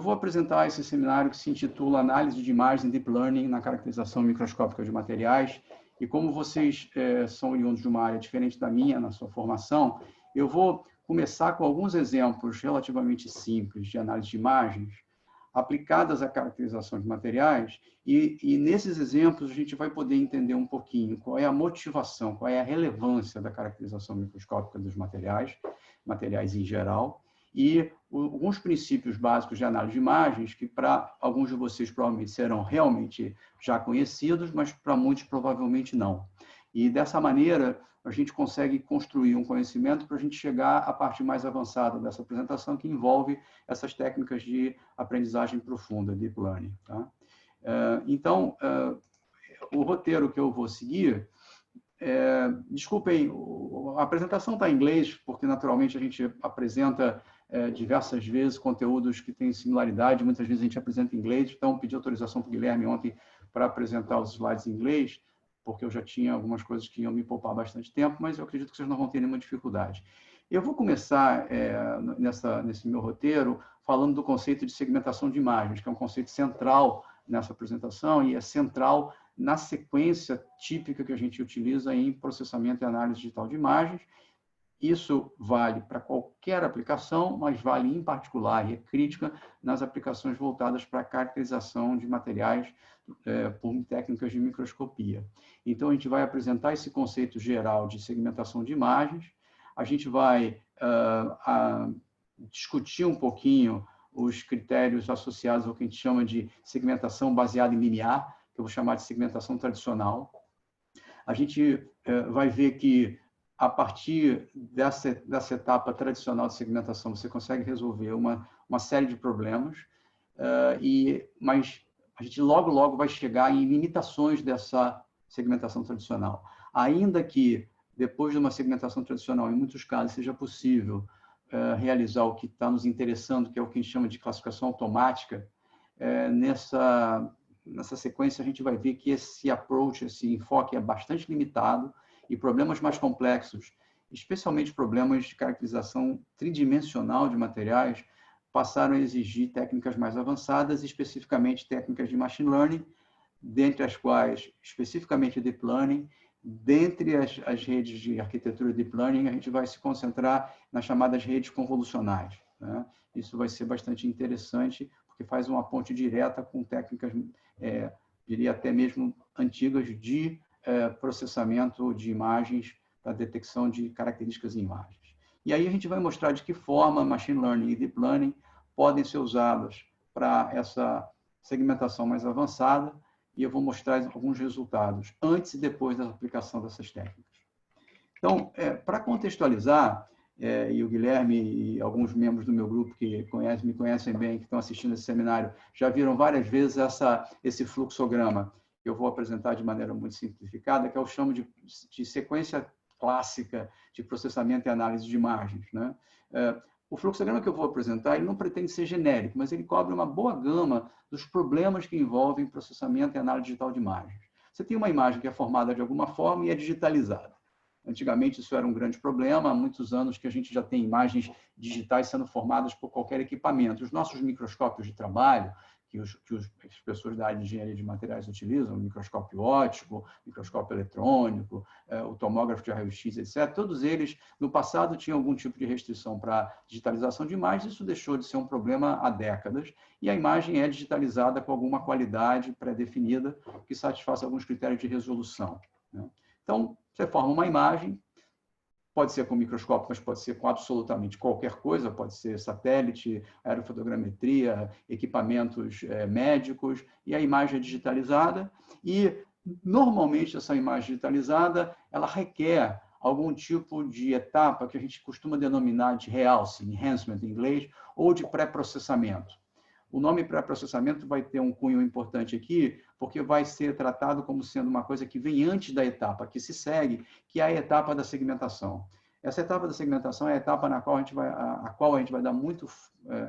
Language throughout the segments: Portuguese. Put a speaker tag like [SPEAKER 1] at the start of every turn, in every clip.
[SPEAKER 1] Eu vou apresentar esse seminário que se intitula Análise de Imagens em Deep Learning na Caracterização Microscópica de Materiais. E como vocês são oriundos de uma área diferente da minha, na sua formação, eu vou começar com alguns exemplos relativamente simples de análise de imagens aplicadas à caracterização de materiais, e nesses exemplos a gente vai poder entender um pouquinho qual é a motivação, qual é a relevância da caracterização microscópica dos materiais em geral, e alguns princípios básicos de análise de imagens que para alguns de vocês provavelmente serão realmente já conhecidos, mas para muitos provavelmente não. E dessa maneira a gente consegue construir um conhecimento para a gente chegar à parte mais avançada dessa apresentação, que envolve essas técnicas de aprendizagem profunda, Deep Learning. Tá? Então, o roteiro que eu vou seguir, desculpem, a apresentação está em inglês, porque naturalmente a gente apresenta diversas vezes conteúdos que têm similaridade, muitas vezes a gente apresenta em inglês, então pedi autorização para o Guilherme ontem para apresentar os slides em inglês, porque eu já tinha algumas coisas que iam me poupar bastante tempo, mas eu acredito que vocês não vão ter nenhuma dificuldade. Eu vou começar nesse meu roteiro falando do conceito de segmentação de imagens, que é um conceito central nessa apresentação e é central na sequência típica que a gente utiliza em processamento e análise digital de imagens. Isso vale para qualquer aplicação, mas vale em particular e é crítica nas aplicações voltadas para a caracterização de materiais por técnicas de microscopia. Então, a gente vai apresentar esse conceito geral de segmentação de imagens, a gente vai discutir um pouquinho os critérios associados ao que a gente chama de segmentação baseada em linear, que eu vou chamar de segmentação tradicional. A gente vai ver que, a partir dessa etapa tradicional de segmentação, você consegue resolver uma série de problemas, mas a gente logo vai chegar em limitações dessa segmentação tradicional. Ainda que, depois de uma segmentação tradicional, em muitos casos, seja possível realizar o que está nos interessando, que é o que a gente chama de classificação automática, nessa sequência a gente vai ver que esse approach, esse enfoque é bastante limitado, e problemas mais complexos, especialmente problemas de caracterização tridimensional de materiais, passaram a exigir técnicas mais avançadas, especificamente técnicas de machine learning, dentre as quais, especificamente, deep learning. Dentre as redes de arquitetura deep learning, a gente vai se concentrar nas chamadas redes convolucionais. Né? Isso vai ser bastante interessante, porque faz uma ponte direta com técnicas, diria até mesmo antigas, de processamento de imagens para detecção de características em imagens. E aí a gente vai mostrar de que forma machine learning e deep learning podem ser usadas para essa segmentação mais avançada, e eu vou mostrar alguns resultados antes e depois da aplicação dessas técnicas. Então, para contextualizar, e o Guilherme e alguns membros do meu grupo que me conhecem bem, que estão assistindo esse seminário, já viram várias vezes esse fluxograma, que eu vou apresentar de maneira muito simplificada, que eu chamo de sequência clássica de processamento e análise de imagens. Né? O fluxograma que eu vou apresentar, ele não pretende ser genérico, mas ele cobre uma boa gama dos problemas que envolvem processamento e análise digital de imagens. Você tem uma imagem que é formada de alguma forma e é digitalizada. Antigamente isso era um grande problema, há muitos anos que a gente já tem imagens digitais sendo formadas por qualquer equipamento. Os nossos microscópios de trabalho, que as pessoas da área de engenharia de materiais utilizam, microscópio óptico, microscópio eletrônico, o tomógrafo de raio-x, etc., todos eles, no passado, tinham algum tipo de restrição para digitalização de imagens, isso deixou de ser um problema há décadas, e a imagem é digitalizada com alguma qualidade pré-definida que satisfaça alguns critérios de resolução. Né? Então, você forma uma imagem, pode ser com microscópio, mas pode ser com absolutamente qualquer coisa, pode ser satélite, aerofotogrametria, equipamentos médicos, e a imagem é digitalizada, e normalmente essa imagem digitalizada, ela requer algum tipo de etapa que a gente costuma denominar de realce, enhancement em inglês, ou de pré-processamento. O nome pré-processamento vai ter um cunho importante aqui, porque vai ser tratado como sendo uma coisa que vem antes da etapa que se segue, que é a etapa da segmentação. Essa etapa da segmentação é a etapa na qual a gente vai dar muito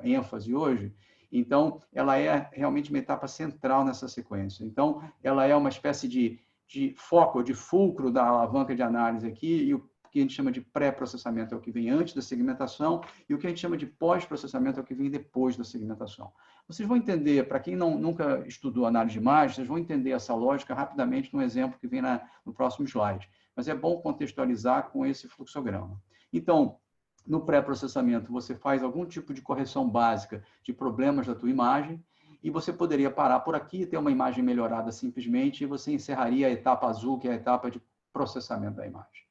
[SPEAKER 1] ênfase hoje. Então, ela é realmente uma etapa central nessa sequência. Então, ela é uma espécie de foco, de fulcro da alavanca de análise aqui, e que a gente chama de pré-processamento é o que vem antes da segmentação, e o que a gente chama de pós-processamento é o que vem depois da segmentação. Vocês vão entender, para quem nunca estudou análise de imagem, vocês vão entender essa lógica rapidamente no exemplo que vem no próximo slide. Mas é bom contextualizar com esse fluxograma. Então, no pré-processamento, você faz algum tipo de correção básica de problemas da tua imagem, e você poderia parar por aqui, ter uma imagem melhorada simplesmente, e você encerraria a etapa azul, que é a etapa de processamento da imagem.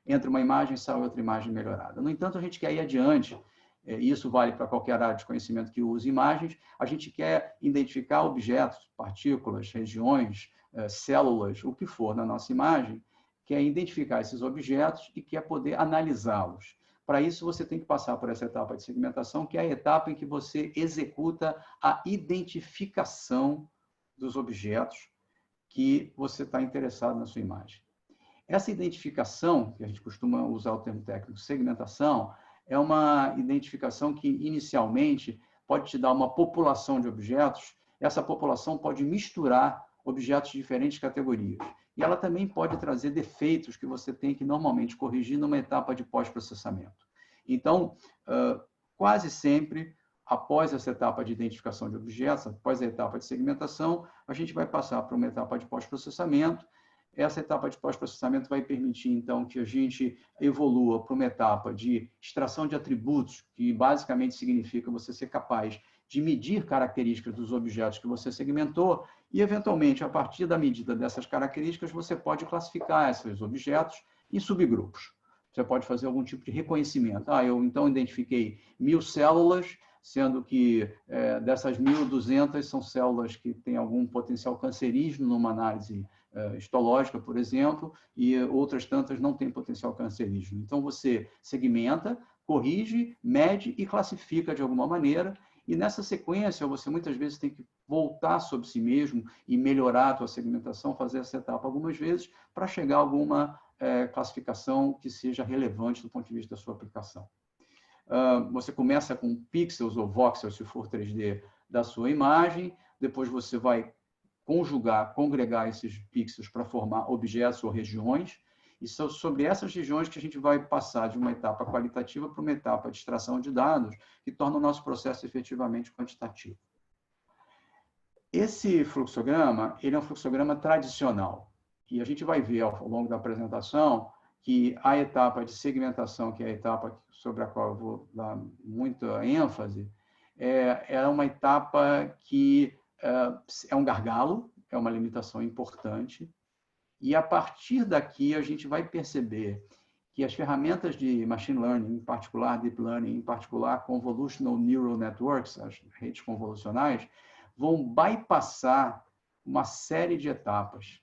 [SPEAKER 1] Entra uma imagem, sai outra imagem melhorada. No entanto, a gente quer ir adiante, isso vale para qualquer área de conhecimento que use imagens, a gente quer identificar objetos, partículas, regiões, células, o que for na nossa imagem, quer identificar esses objetos e quer poder analisá-los. Para isso, você tem que passar por essa etapa de segmentação, que é a etapa em que você executa a identificação dos objetos que você está interessado na sua imagem. Essa identificação, que a gente costuma usar o termo técnico segmentação, é uma identificação que, inicialmente, pode te dar uma população de objetos. Essa população pode misturar objetos de diferentes categorias. E ela também pode trazer defeitos que você tem que normalmente corrigir numa etapa de pós-processamento. Então, quase sempre, após essa etapa de identificação de objetos, após a etapa de segmentação, a gente vai passar para uma etapa de pós-processamento. Essa etapa de pós-processamento vai permitir, então, que a gente evolua para uma etapa de extração de atributos, que basicamente significa você ser capaz de medir características dos objetos que você segmentou e, eventualmente, a partir da medida dessas características, você pode classificar esses objetos em subgrupos. Você pode fazer algum tipo de reconhecimento. Eu, então, identifiquei 1000 células, sendo que dessas 1.200 são células que têm algum potencial cancerígeno numa análise histológica, por exemplo, e outras tantas não têm potencial cancerígeno. Então, você segmenta, corrige, mede e classifica de alguma maneira, e nessa sequência, você muitas vezes tem que voltar sobre si mesmo e melhorar a tua segmentação, fazer essa etapa algumas vezes, para chegar a alguma classificação que seja relevante do ponto de vista da sua aplicação. Você começa com pixels ou voxels, se for 3D, da sua imagem, depois você vai congregar esses pixels para formar objetos ou regiões, e são sobre essas regiões que a gente vai passar de uma etapa qualitativa para uma etapa de extração de dados, que torna o nosso processo efetivamente quantitativo. Esse fluxograma, ele é um fluxograma tradicional, e a gente vai ver ao longo da apresentação que a etapa de segmentação, que é a etapa sobre a qual eu vou dar muita ênfase, é uma etapa que é um gargalo, é uma limitação importante, e a partir daqui a gente vai perceber que as ferramentas de machine learning, em particular deep learning, em particular convolutional neural networks, as redes convolucionais, vão bypassar uma série de etapas.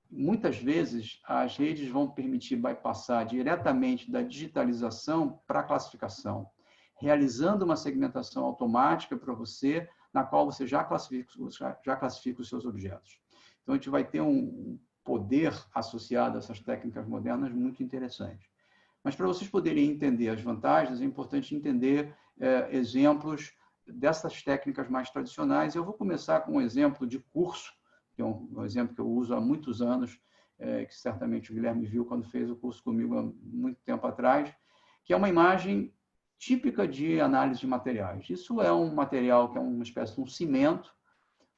[SPEAKER 1] Muitas vezes, as redes vão permitir bypassar diretamente da digitalização para a classificação, realizando uma segmentação automática para você, na qual você já classifica os seus objetos. Então, a gente vai ter um poder associado a essas técnicas modernas muito interessante. Mas, para vocês poderem entender as vantagens, é importante entender exemplos dessas técnicas mais tradicionais. Eu vou começar com um exemplo de curso, que é um exemplo que eu uso há muitos anos, que certamente o Guilherme viu quando fez o curso comigo há muito tempo atrás, que é uma imagem típica de análise de materiais. Isso é um material que é uma espécie de um cimento,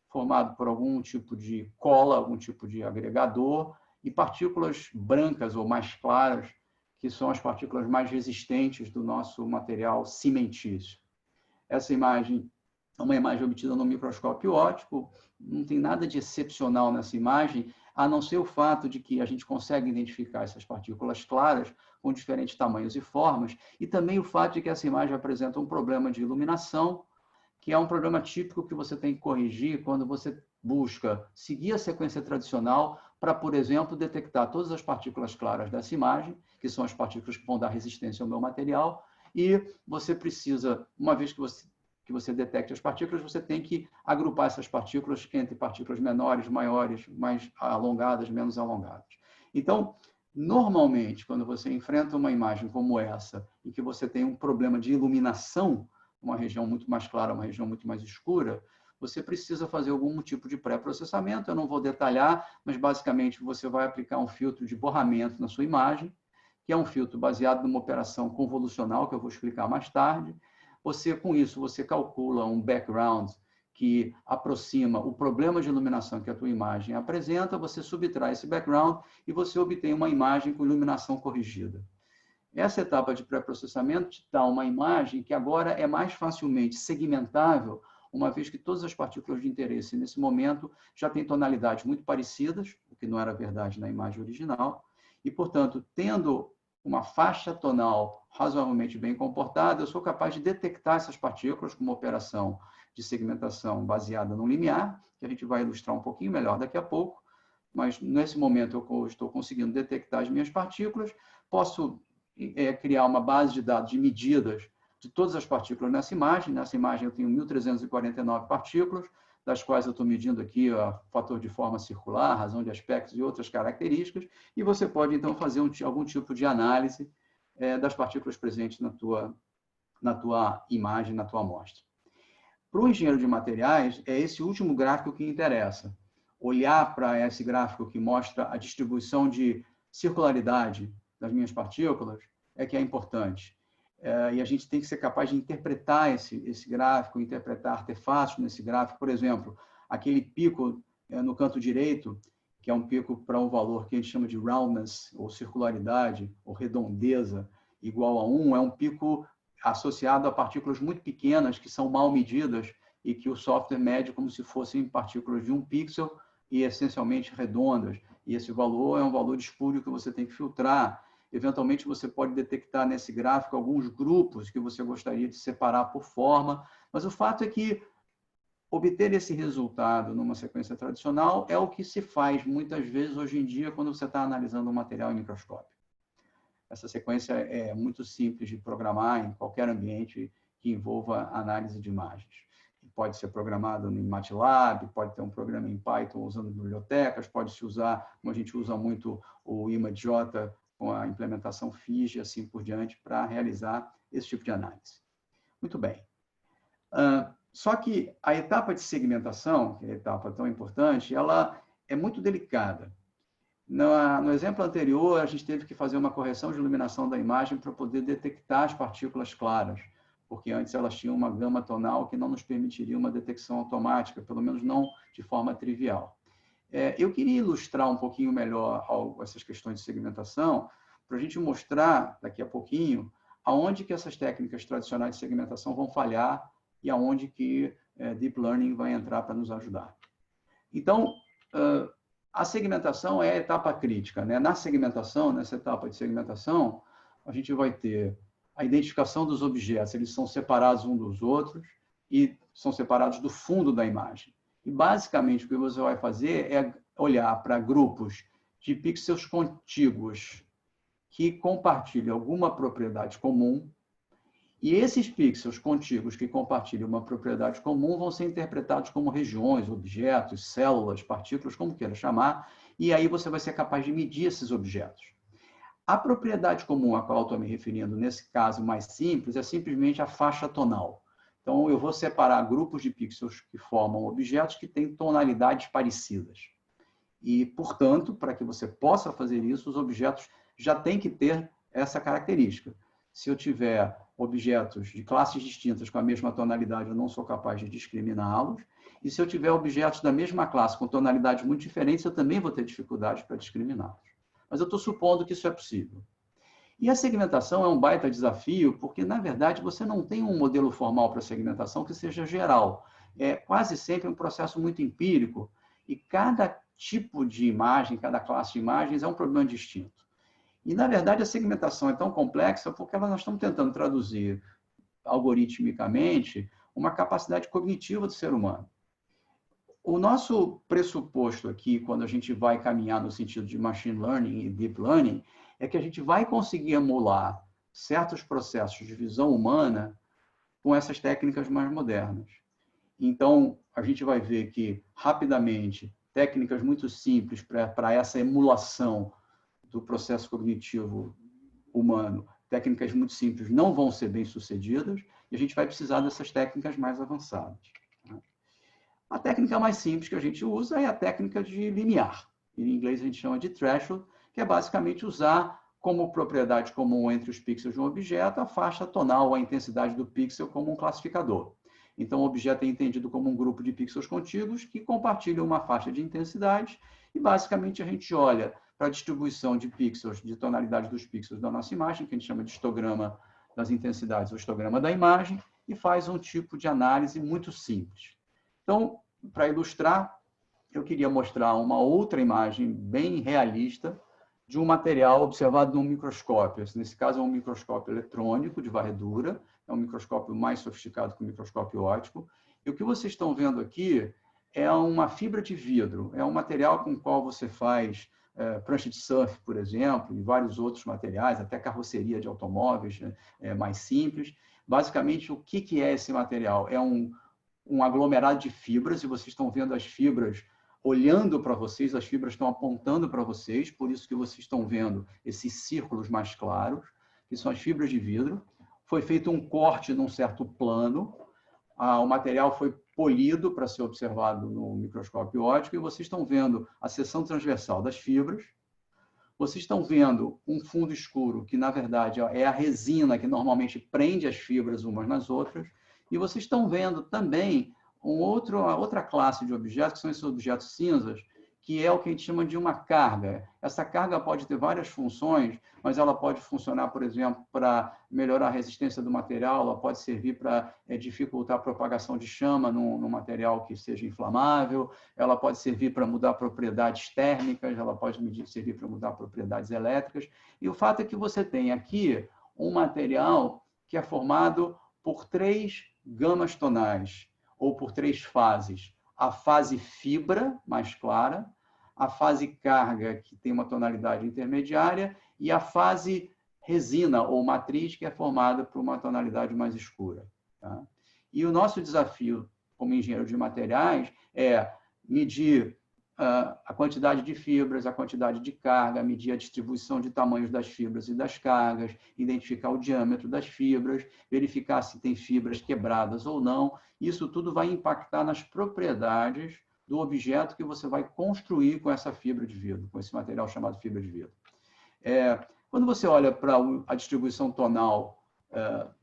[SPEAKER 1] formado por algum tipo de cola, algum tipo de agregador, e partículas brancas ou mais claras, que são as partículas mais resistentes do nosso material cimentício. Essa imagem é uma imagem obtida no microscópio óptico, não tem nada de excepcional nessa imagem, a não ser o fato de que a gente consegue identificar essas partículas claras com diferentes tamanhos e formas, e também o fato de que essa imagem apresenta um problema de iluminação, que é um problema típico que você tem que corrigir quando você busca seguir a sequência tradicional para, por exemplo, detectar todas as partículas claras dessa imagem, que são as partículas que vão dar resistência ao meu material, e você precisa, uma vez que você detecte as partículas, você tem que agrupar essas partículas entre partículas menores, maiores, mais alongadas, menos alongadas. Então, normalmente, quando você enfrenta uma imagem como essa, em que você tem um problema de iluminação, uma região muito mais clara, uma região muito mais escura, você precisa fazer algum tipo de pré-processamento. Eu não vou detalhar, mas basicamente você vai aplicar um filtro de borramento na sua imagem, que é um filtro baseado numa operação convolucional, que eu vou explicar mais tarde. Com isso, você calcula um background que aproxima o problema de iluminação que a tua imagem apresenta, você subtrai esse background e você obtém uma imagem com iluminação corrigida. Essa etapa de pré-processamento te dá uma imagem que agora é mais facilmente segmentável, uma vez que todas as partículas de interesse, nesse momento, já têm tonalidades muito parecidas, o que não era verdade na imagem original, e, portanto, tendo uma faixa tonal razoavelmente bem comportada, eu sou capaz de detectar essas partículas com uma operação de segmentação baseada no limiar, que a gente vai ilustrar um pouquinho melhor daqui a pouco, mas nesse momento eu estou conseguindo detectar as minhas partículas, posso criar uma base de dados de medidas de todas as partículas nessa imagem. Nessa imagem eu tenho 1.349 partículas, das quais eu estou medindo aqui o fator de forma circular, razão de aspectos e outras características, e você pode, então, fazer algum tipo de análise das partículas presentes na tua imagem, na tua amostra. Para o engenheiro de materiais, é esse último gráfico que interessa. Olhar para esse gráfico que mostra a distribuição de circularidade das minhas partículas é que é importante. E a gente tem que ser capaz de interpretar esse gráfico, interpretar artefatos nesse gráfico. Por exemplo, aquele pico no canto direito, que é um pico para um valor que a gente chama de roundness, ou circularidade, ou redondeza, igual a 1, é um pico associado a partículas muito pequenas, que são mal medidas, e que o software mede como se fossem partículas de 1 pixel e essencialmente redondas. E esse valor é um valor espúrio que você tem que filtrar. Eventualmente, você pode detectar nesse gráfico alguns grupos que você gostaria de separar por forma, mas o fato é que obter esse resultado numa sequência tradicional é o que se faz muitas vezes hoje em dia quando você está analisando um material em microscópio. Essa sequência é muito simples de programar em qualquer ambiente que envolva análise de imagens. Pode ser programado em MATLAB, pode ter um programa em Python usando bibliotecas, pode-se usar, como a gente usa muito o ImageJ, com a implementação FIG e assim por diante, para realizar esse tipo de análise. Muito bem. Só que a etapa de segmentação, que é a etapa tão importante, ela é muito delicada. No exemplo anterior, a gente teve que fazer uma correção de iluminação da imagem para poder detectar as partículas claras, porque antes elas tinham uma gama tonal que não nos permitiria uma detecção automática, pelo menos não de forma trivial. Eu queria ilustrar um pouquinho melhor essas questões de segmentação, para a gente mostrar, daqui a pouquinho, aonde que essas técnicas tradicionais de segmentação vão falhar e aonde que Deep Learning vai entrar para nos ajudar. Então, a segmentação é a etapa crítica, né? Na segmentação, nessa etapa de segmentação, a gente vai ter a identificação dos objetos, eles são separados uns dos outros e são separados do fundo da imagem. E, basicamente, o que você vai fazer é olhar para grupos de pixels contíguos que compartilham alguma propriedade comum, e esses pixels contíguos que compartilham uma propriedade comum vão ser interpretados como regiões, objetos, células, partículas, como queira chamar, e aí você vai ser capaz de medir esses objetos. A propriedade comum a qual eu estou me referindo, nesse caso mais simples, é simplesmente a faixa tonal. Então, eu vou separar grupos de pixels que formam objetos que têm tonalidades parecidas. E, portanto, para que você possa fazer isso, os objetos já têm que ter essa característica. Se eu tiver objetos de classes distintas com a mesma tonalidade, eu não sou capaz de discriminá-los. E se eu tiver objetos da mesma classe com tonalidades muito diferentes, eu também vou ter dificuldade para discriminá-los. Mas eu estou supondo que isso é possível. E a segmentação é um baita desafio, porque, na verdade, você não tem um modelo formal para segmentação que seja geral. É quase sempre um processo muito empírico, e cada tipo de imagem, cada classe de imagens é um problema distinto. E, na verdade, a segmentação é tão complexa porque nós estamos tentando traduzir algoritmicamente uma capacidade cognitiva do ser humano. O nosso pressuposto aqui, quando a gente vai caminhar no sentido de machine learning e deep learning, é que a gente vai conseguir emular certos processos de visão humana com essas técnicas mais modernas. Então, a gente vai ver que, rapidamente, técnicas muito simples para essa emulação do processo cognitivo humano, técnicas muito simples não vão ser bem-sucedidas, e a gente vai precisar dessas técnicas mais avançadas. A técnica mais simples que a gente usa é a técnica de limiar. Em inglês a gente chama de threshold, que é basicamente usar como propriedade comum entre os pixels de um objeto, a faixa tonal ou a intensidade do pixel como um classificador. Então, o objeto é entendido como um grupo de pixels contíguos que compartilham uma faixa de intensidade e, basicamente, a gente olha para a distribuição de pixels, de tonalidade dos pixels da nossa imagem, que a gente chama de histograma das intensidades, ou histograma da imagem, e faz um tipo de análise muito simples. Então, para ilustrar, eu queria mostrar uma outra imagem bem realista de um material observado num microscópio. Nesse caso, é um microscópio eletrônico de varredura, é um microscópio mais sofisticado que o microscópio óptico. E o que vocês estão vendo aqui é uma fibra de vidro, é um material com o qual você faz prancha de surf, por exemplo, e vários outros materiais, até carroceria de automóveis mais simples. Basicamente, o que é esse material? É um aglomerado de fibras, e vocês estão vendo as fibras olhando para vocês, as fibras estão apontando para vocês, por isso que vocês estão vendo esses círculos mais claros, que são as fibras de vidro. Foi feito um corte num certo plano, o material foi polido para ser observado no microscópio óptico, e vocês estão vendo a seção transversal das fibras. Vocês estão vendo um fundo escuro, que, na verdade, é a resina que normalmente prende as fibras umas nas outras, e vocês estão vendo também outra classe de objetos, que são esses objetos cinzas, que é o que a gente chama de uma carga. Essa carga pode ter várias funções, mas ela pode funcionar, por exemplo, para melhorar a resistência do material, ela pode servir para dificultar a propagação de chama no material que seja inflamável, ela pode servir para mudar propriedades térmicas, ela pode servir para mudar propriedades elétricas. E o fato é que você tem aqui um material que é formado por 3 gamas tonais, ou por 3 fases. A fase fibra, mais clara, a fase carga, que tem uma tonalidade intermediária, e a fase resina, ou matriz, que é formada por uma tonalidade mais escura. Tá? E o nosso desafio, como engenheiro de materiais, é medir a quantidade de fibras, a quantidade de carga, medir a distribuição de tamanhos das fibras e das cargas, identificar o diâmetro das fibras, verificar se tem fibras quebradas ou não. Isso tudo vai impactar nas propriedades do objeto que você vai construir com essa fibra de vidro, com esse material chamado fibra de vidro. Quando você olha para a distribuição tonal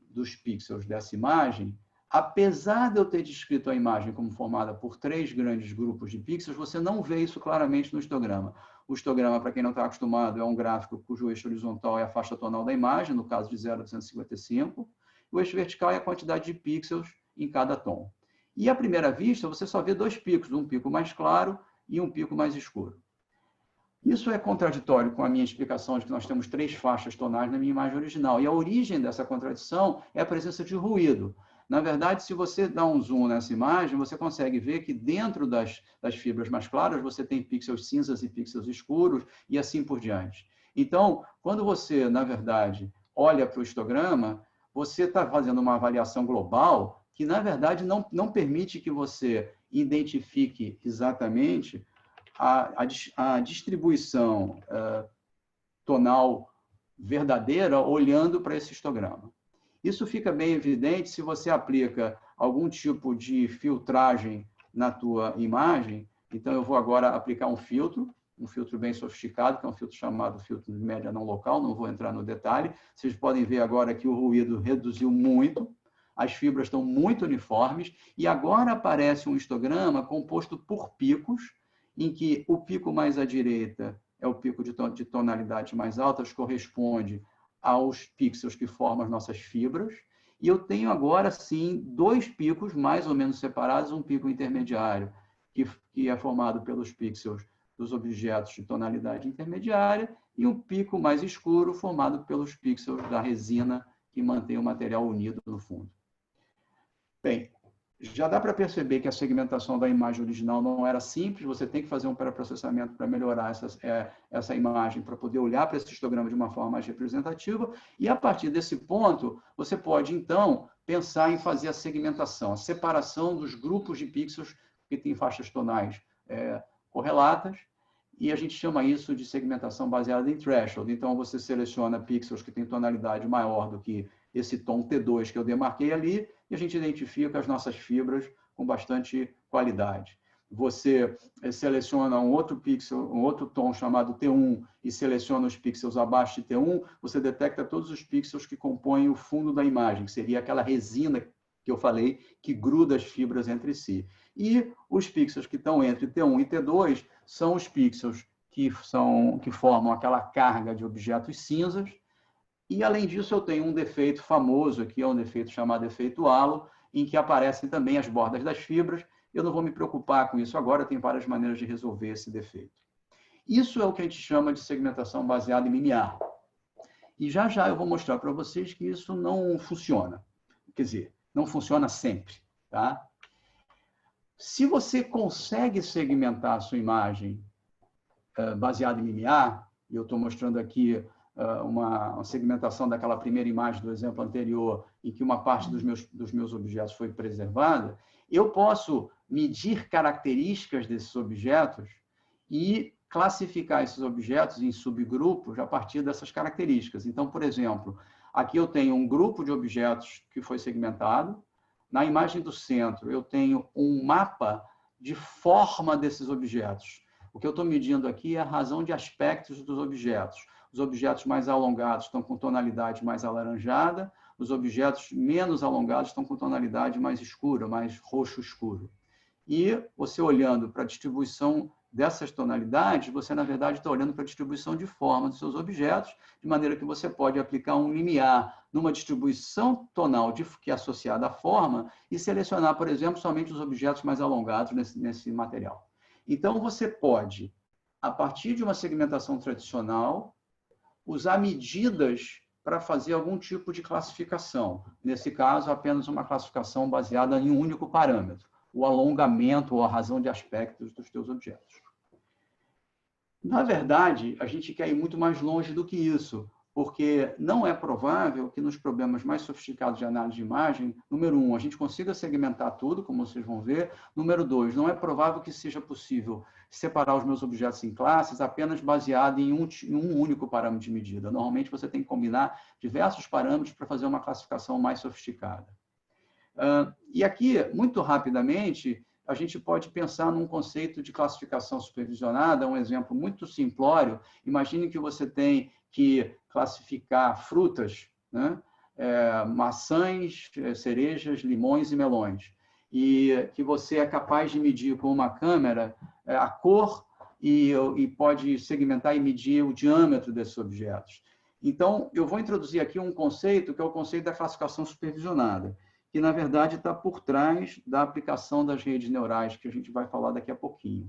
[SPEAKER 1] dos pixels dessa imagem, apesar de eu ter descrito a imagem como formada por 3 grandes grupos de pixels, você não vê isso claramente no histograma. O histograma, para quem não está acostumado, é um gráfico cujo eixo horizontal é a faixa tonal da imagem, no caso de 0 a 255. O eixo vertical é a quantidade de pixels em cada tom. E, à primeira vista, você só vê 2 picos, um pico mais claro e um pico mais escuro. Isso é contraditório com a minha explicação de que nós temos 3 faixas tonais na minha imagem original. E a origem dessa contradição é a presença de ruído. Na verdade, se você dá um zoom nessa imagem, você consegue ver que dentro das fibras mais claras você tem pixels cinzas e pixels escuros e assim por diante. Então, quando você, na verdade, olha para o histograma, você está fazendo uma avaliação global que, na verdade, não permite que você identifique exatamente a distribuição tonal verdadeira olhando para esse histograma. Isso fica bem evidente se você aplica algum tipo de filtragem na tua imagem. Então, eu vou agora aplicar um filtro bem sofisticado, que é um filtro chamado filtro de média não local, não vou entrar no detalhe. Vocês podem ver agora que o ruído reduziu muito, as fibras estão muito uniformes, e agora aparece um histograma composto por picos, em que o pico mais à direita é o pico de tonalidades mais altas, corresponde aos pixels que formam as nossas fibras, e eu tenho agora, sim, 2 picos mais ou menos separados, um pico intermediário, que é formado pelos pixels dos objetos de tonalidade intermediária, e um pico mais escuro, formado pelos pixels da resina, que mantém o material unido no fundo. Bem, já dá para perceber que a segmentação da imagem original não era simples, você tem que fazer um pré-processamento para melhorar essa imagem, para poder olhar para esse histograma de uma forma mais representativa, e a partir desse ponto, você pode, então, pensar em fazer a segmentação, a separação dos grupos de pixels que têm faixas tonais correlatas, e a gente chama isso de segmentação baseada em threshold. Então, você seleciona pixels que têm tonalidade maior do que esse tom T2 que eu demarquei ali, e a gente identifica as nossas fibras com bastante qualidade. você seleciona um outro pixel, um outro tom chamado T1 e seleciona os pixels abaixo de T1, você detecta todos os pixels que compõem o fundo da imagem, que seria aquela resina que eu falei, que gruda as fibras entre si. E os pixels que estão entre T1 e T2 são os pixels que formam aquela carga de objetos cinzas. E, além disso, eu tenho um defeito famoso aqui, é um defeito chamado efeito halo, em que aparecem também as bordas das fibras. Eu não vou me preocupar com isso agora, tem várias maneiras de resolver esse defeito. Isso é o que a gente chama de segmentação baseada em linear. E já já eu vou mostrar para vocês que isso não funciona. Quer dizer, não funciona sempre, tá? Se você consegue segmentar a sua imagem baseada em linear, e eu estou mostrando aqui uma segmentação daquela primeira imagem do exemplo anterior, em que uma parte dos meus objetos foi preservada, eu posso medir características desses objetos e classificar esses objetos em subgrupos a partir dessas características. Então, por exemplo, aqui eu tenho um grupo de objetos que foi segmentado. Na imagem do centro, eu tenho um mapa de forma desses objetos. O que eu estou medindo aqui é a razão de aspectos dos objetos. Os objetos mais alongados estão com tonalidade mais alaranjada, os objetos menos alongados estão com tonalidade mais escura, mais roxo escuro. E você olhando para a distribuição dessas tonalidades, você, na verdade, está olhando para a distribuição de forma dos seus objetos, de maneira que você pode aplicar um limiar numa distribuição tonal que é associada à forma e selecionar, por exemplo, somente os objetos mais alongados nesse material. Então, você pode, a partir de uma segmentação tradicional, usar medidas para fazer algum tipo de classificação. Nesse caso, apenas uma classificação baseada em um único parâmetro, o alongamento ou a razão de aspectos dos teus objetos. Na verdade, a gente quer ir muito mais longe do que isso, porque não é provável que nos problemas mais sofisticados de análise de imagem, número 1, a gente consiga segmentar tudo, como vocês vão ver. Número 2, não é provável que seja possível separar os meus objetos em classes apenas baseado em um único parâmetro de medida. Normalmente, você tem que combinar diversos parâmetros para fazer uma classificação mais sofisticada. E aqui, muito rapidamente, a gente pode pensar num conceito de classificação supervisionada, um exemplo muito simplório. Imagine que você tem que classificar frutas, né? Maçãs, cerejas, limões e melões, e que você é capaz de medir com uma câmera a cor e pode segmentar e medir o diâmetro desses objetos. Então, eu vou introduzir aqui um conceito, que é o conceito da classificação supervisionada, que, na verdade, está por trás da aplicação das redes neurais, que a gente vai falar daqui a pouquinho.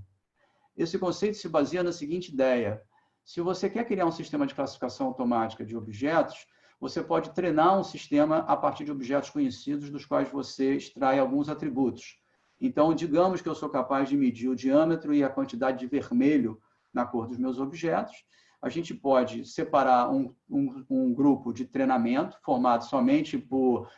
[SPEAKER 1] Esse conceito se baseia na seguinte ideia: se você quer criar um sistema de classificação automática de objetos, você pode treinar um sistema a partir de objetos conhecidos, dos quais você extrai alguns atributos. Então, digamos que eu sou capaz de medir o diâmetro e a quantidade de vermelho na cor dos meus objetos. A gente pode separar um grupo de treinamento formado somente por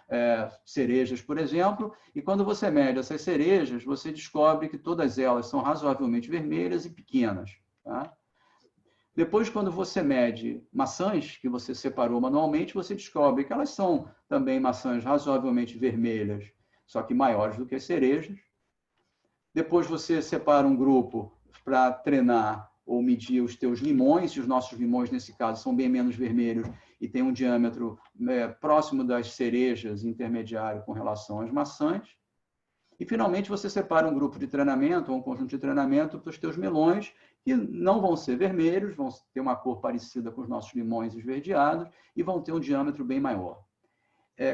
[SPEAKER 1] cerejas, por exemplo, e quando você mede essas cerejas, você descobre que todas elas são razoavelmente vermelhas e pequenas, tá? Depois, quando você mede maçãs, que você separou manualmente, você descobre que elas são também maçãs razoavelmente vermelhas, só que maiores do que as cerejas. Depois, você separa um grupo para treinar ou medir os teus limões, e os nossos limões, nesse caso, são bem menos vermelhos e têm um diâmetro próximo das cerejas, intermediário com relação às maçãs. E, finalmente, você separa um grupo de treinamento, ou um conjunto de treinamento para os teus melões, que não vão ser vermelhos, vão ter uma cor parecida com os nossos limões esverdeados e vão ter um diâmetro bem maior.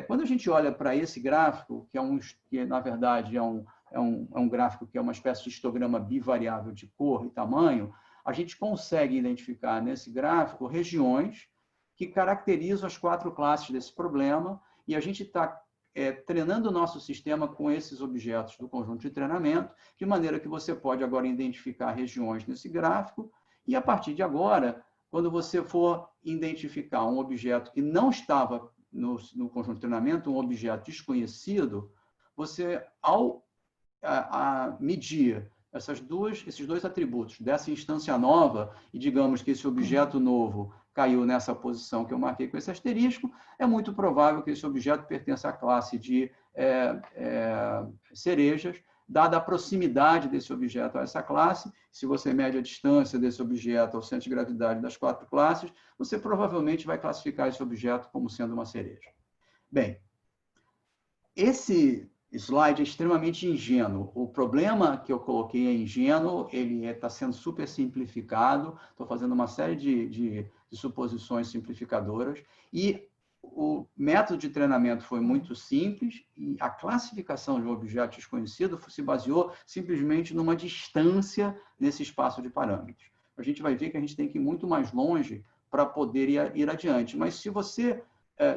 [SPEAKER 1] Quando a gente olha para esse gráfico, que na verdade é um gráfico que é uma espécie de histograma bivariável de cor e tamanho, a gente consegue identificar nesse gráfico regiões que caracterizam as 4 classes desse problema, e a gente está treinando o nosso sistema com esses objetos do conjunto de treinamento, de maneira que você pode agora identificar regiões nesse gráfico, e a partir de agora, quando você for identificar um objeto que não estava no conjunto de treinamento, um objeto desconhecido, você, ao medir esses dois atributos dessa instância nova, e digamos que esse objeto novo caiu nessa posição que eu marquei com esse asterisco, é muito provável que esse objeto pertença à classe de cerejas, dada a proximidade desse objeto a essa classe. Se você mede a distância desse objeto ao centro de gravidade das 4 classes, você provavelmente vai classificar esse objeto como sendo uma cereja. Bem, esse slide é extremamente ingênuo. O problema que eu coloquei é ingênuo, ele está sendo super simplificado, estou fazendo uma série de suposições simplificadoras, e o método de treinamento foi muito simples, e a classificação de um objeto desconhecido se baseou simplesmente numa distância nesse espaço de parâmetros. A gente vai ver que a gente tem que ir muito mais longe para poder ir adiante, mas se você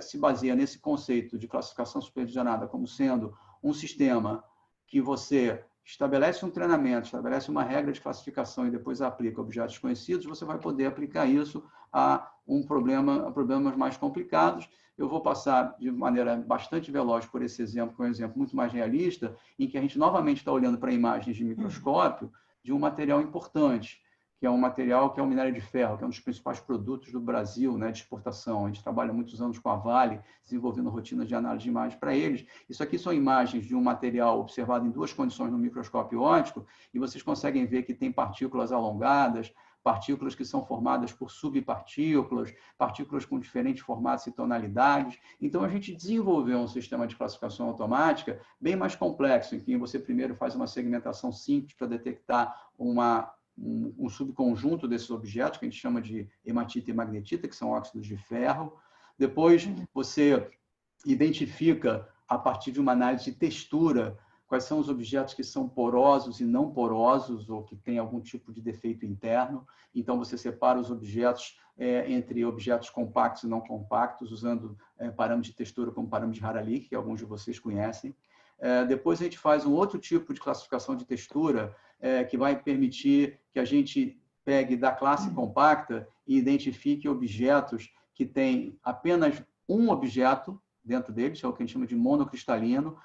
[SPEAKER 1] se baseia nesse conceito de classificação supervisionada como sendo um sistema que você estabelece um treinamento, estabelece uma regra de classificação e depois aplica objetos conhecidos, você vai poder aplicar isso a problemas mais complicados. Eu vou passar de maneira bastante veloz por esse exemplo, que é um exemplo muito mais realista, em que a gente novamente está olhando para imagens de microscópio de um material importante, que é um material que é o minério de ferro, que é um dos principais produtos do Brasil, né, de exportação. A gente trabalha há muitos anos com a Vale, desenvolvendo rotinas de análise de imagens para eles. Isso aqui são imagens de um material observado em 2 condições no microscópio óptico, e vocês conseguem ver que tem partículas alongadas, partículas que são formadas por subpartículas, partículas com diferentes formatos e tonalidades. Então, a gente desenvolveu um sistema de classificação automática bem mais complexo, em que você primeiro faz uma segmentação simples para detectar um subconjunto desses objetos, que a gente chama de hematita e magnetita, que são óxidos de ferro. Depois, você identifica, a partir de uma análise de textura, quais são os objetos que são porosos e não porosos, ou que têm algum tipo de defeito interno. Então, você separa os objetos entre objetos compactos e não compactos, usando parâmetros de textura como parâmetro de Haralick, que alguns de vocês conhecem. Depois, a gente faz um outro tipo de classificação de textura, que vai permitir que a gente pegue da classe compacta e identifique objetos que têm apenas um objeto dentro deles, é o que a gente chama de monocristalino,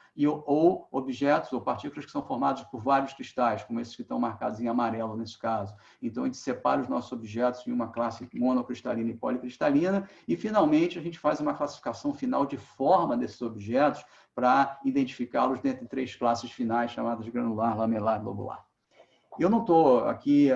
[SPEAKER 1] ou objetos ou partículas que são formados por vários cristais, como esses que estão marcados em amarelo nesse caso. Então, a gente separa os nossos objetos em uma classe monocristalina e policristalina, e, finalmente, a gente faz uma classificação final de forma desses objetos para identificá-los dentro de 3 classes finais, chamadas de granular, lamelar e lobular. Eu não estou aqui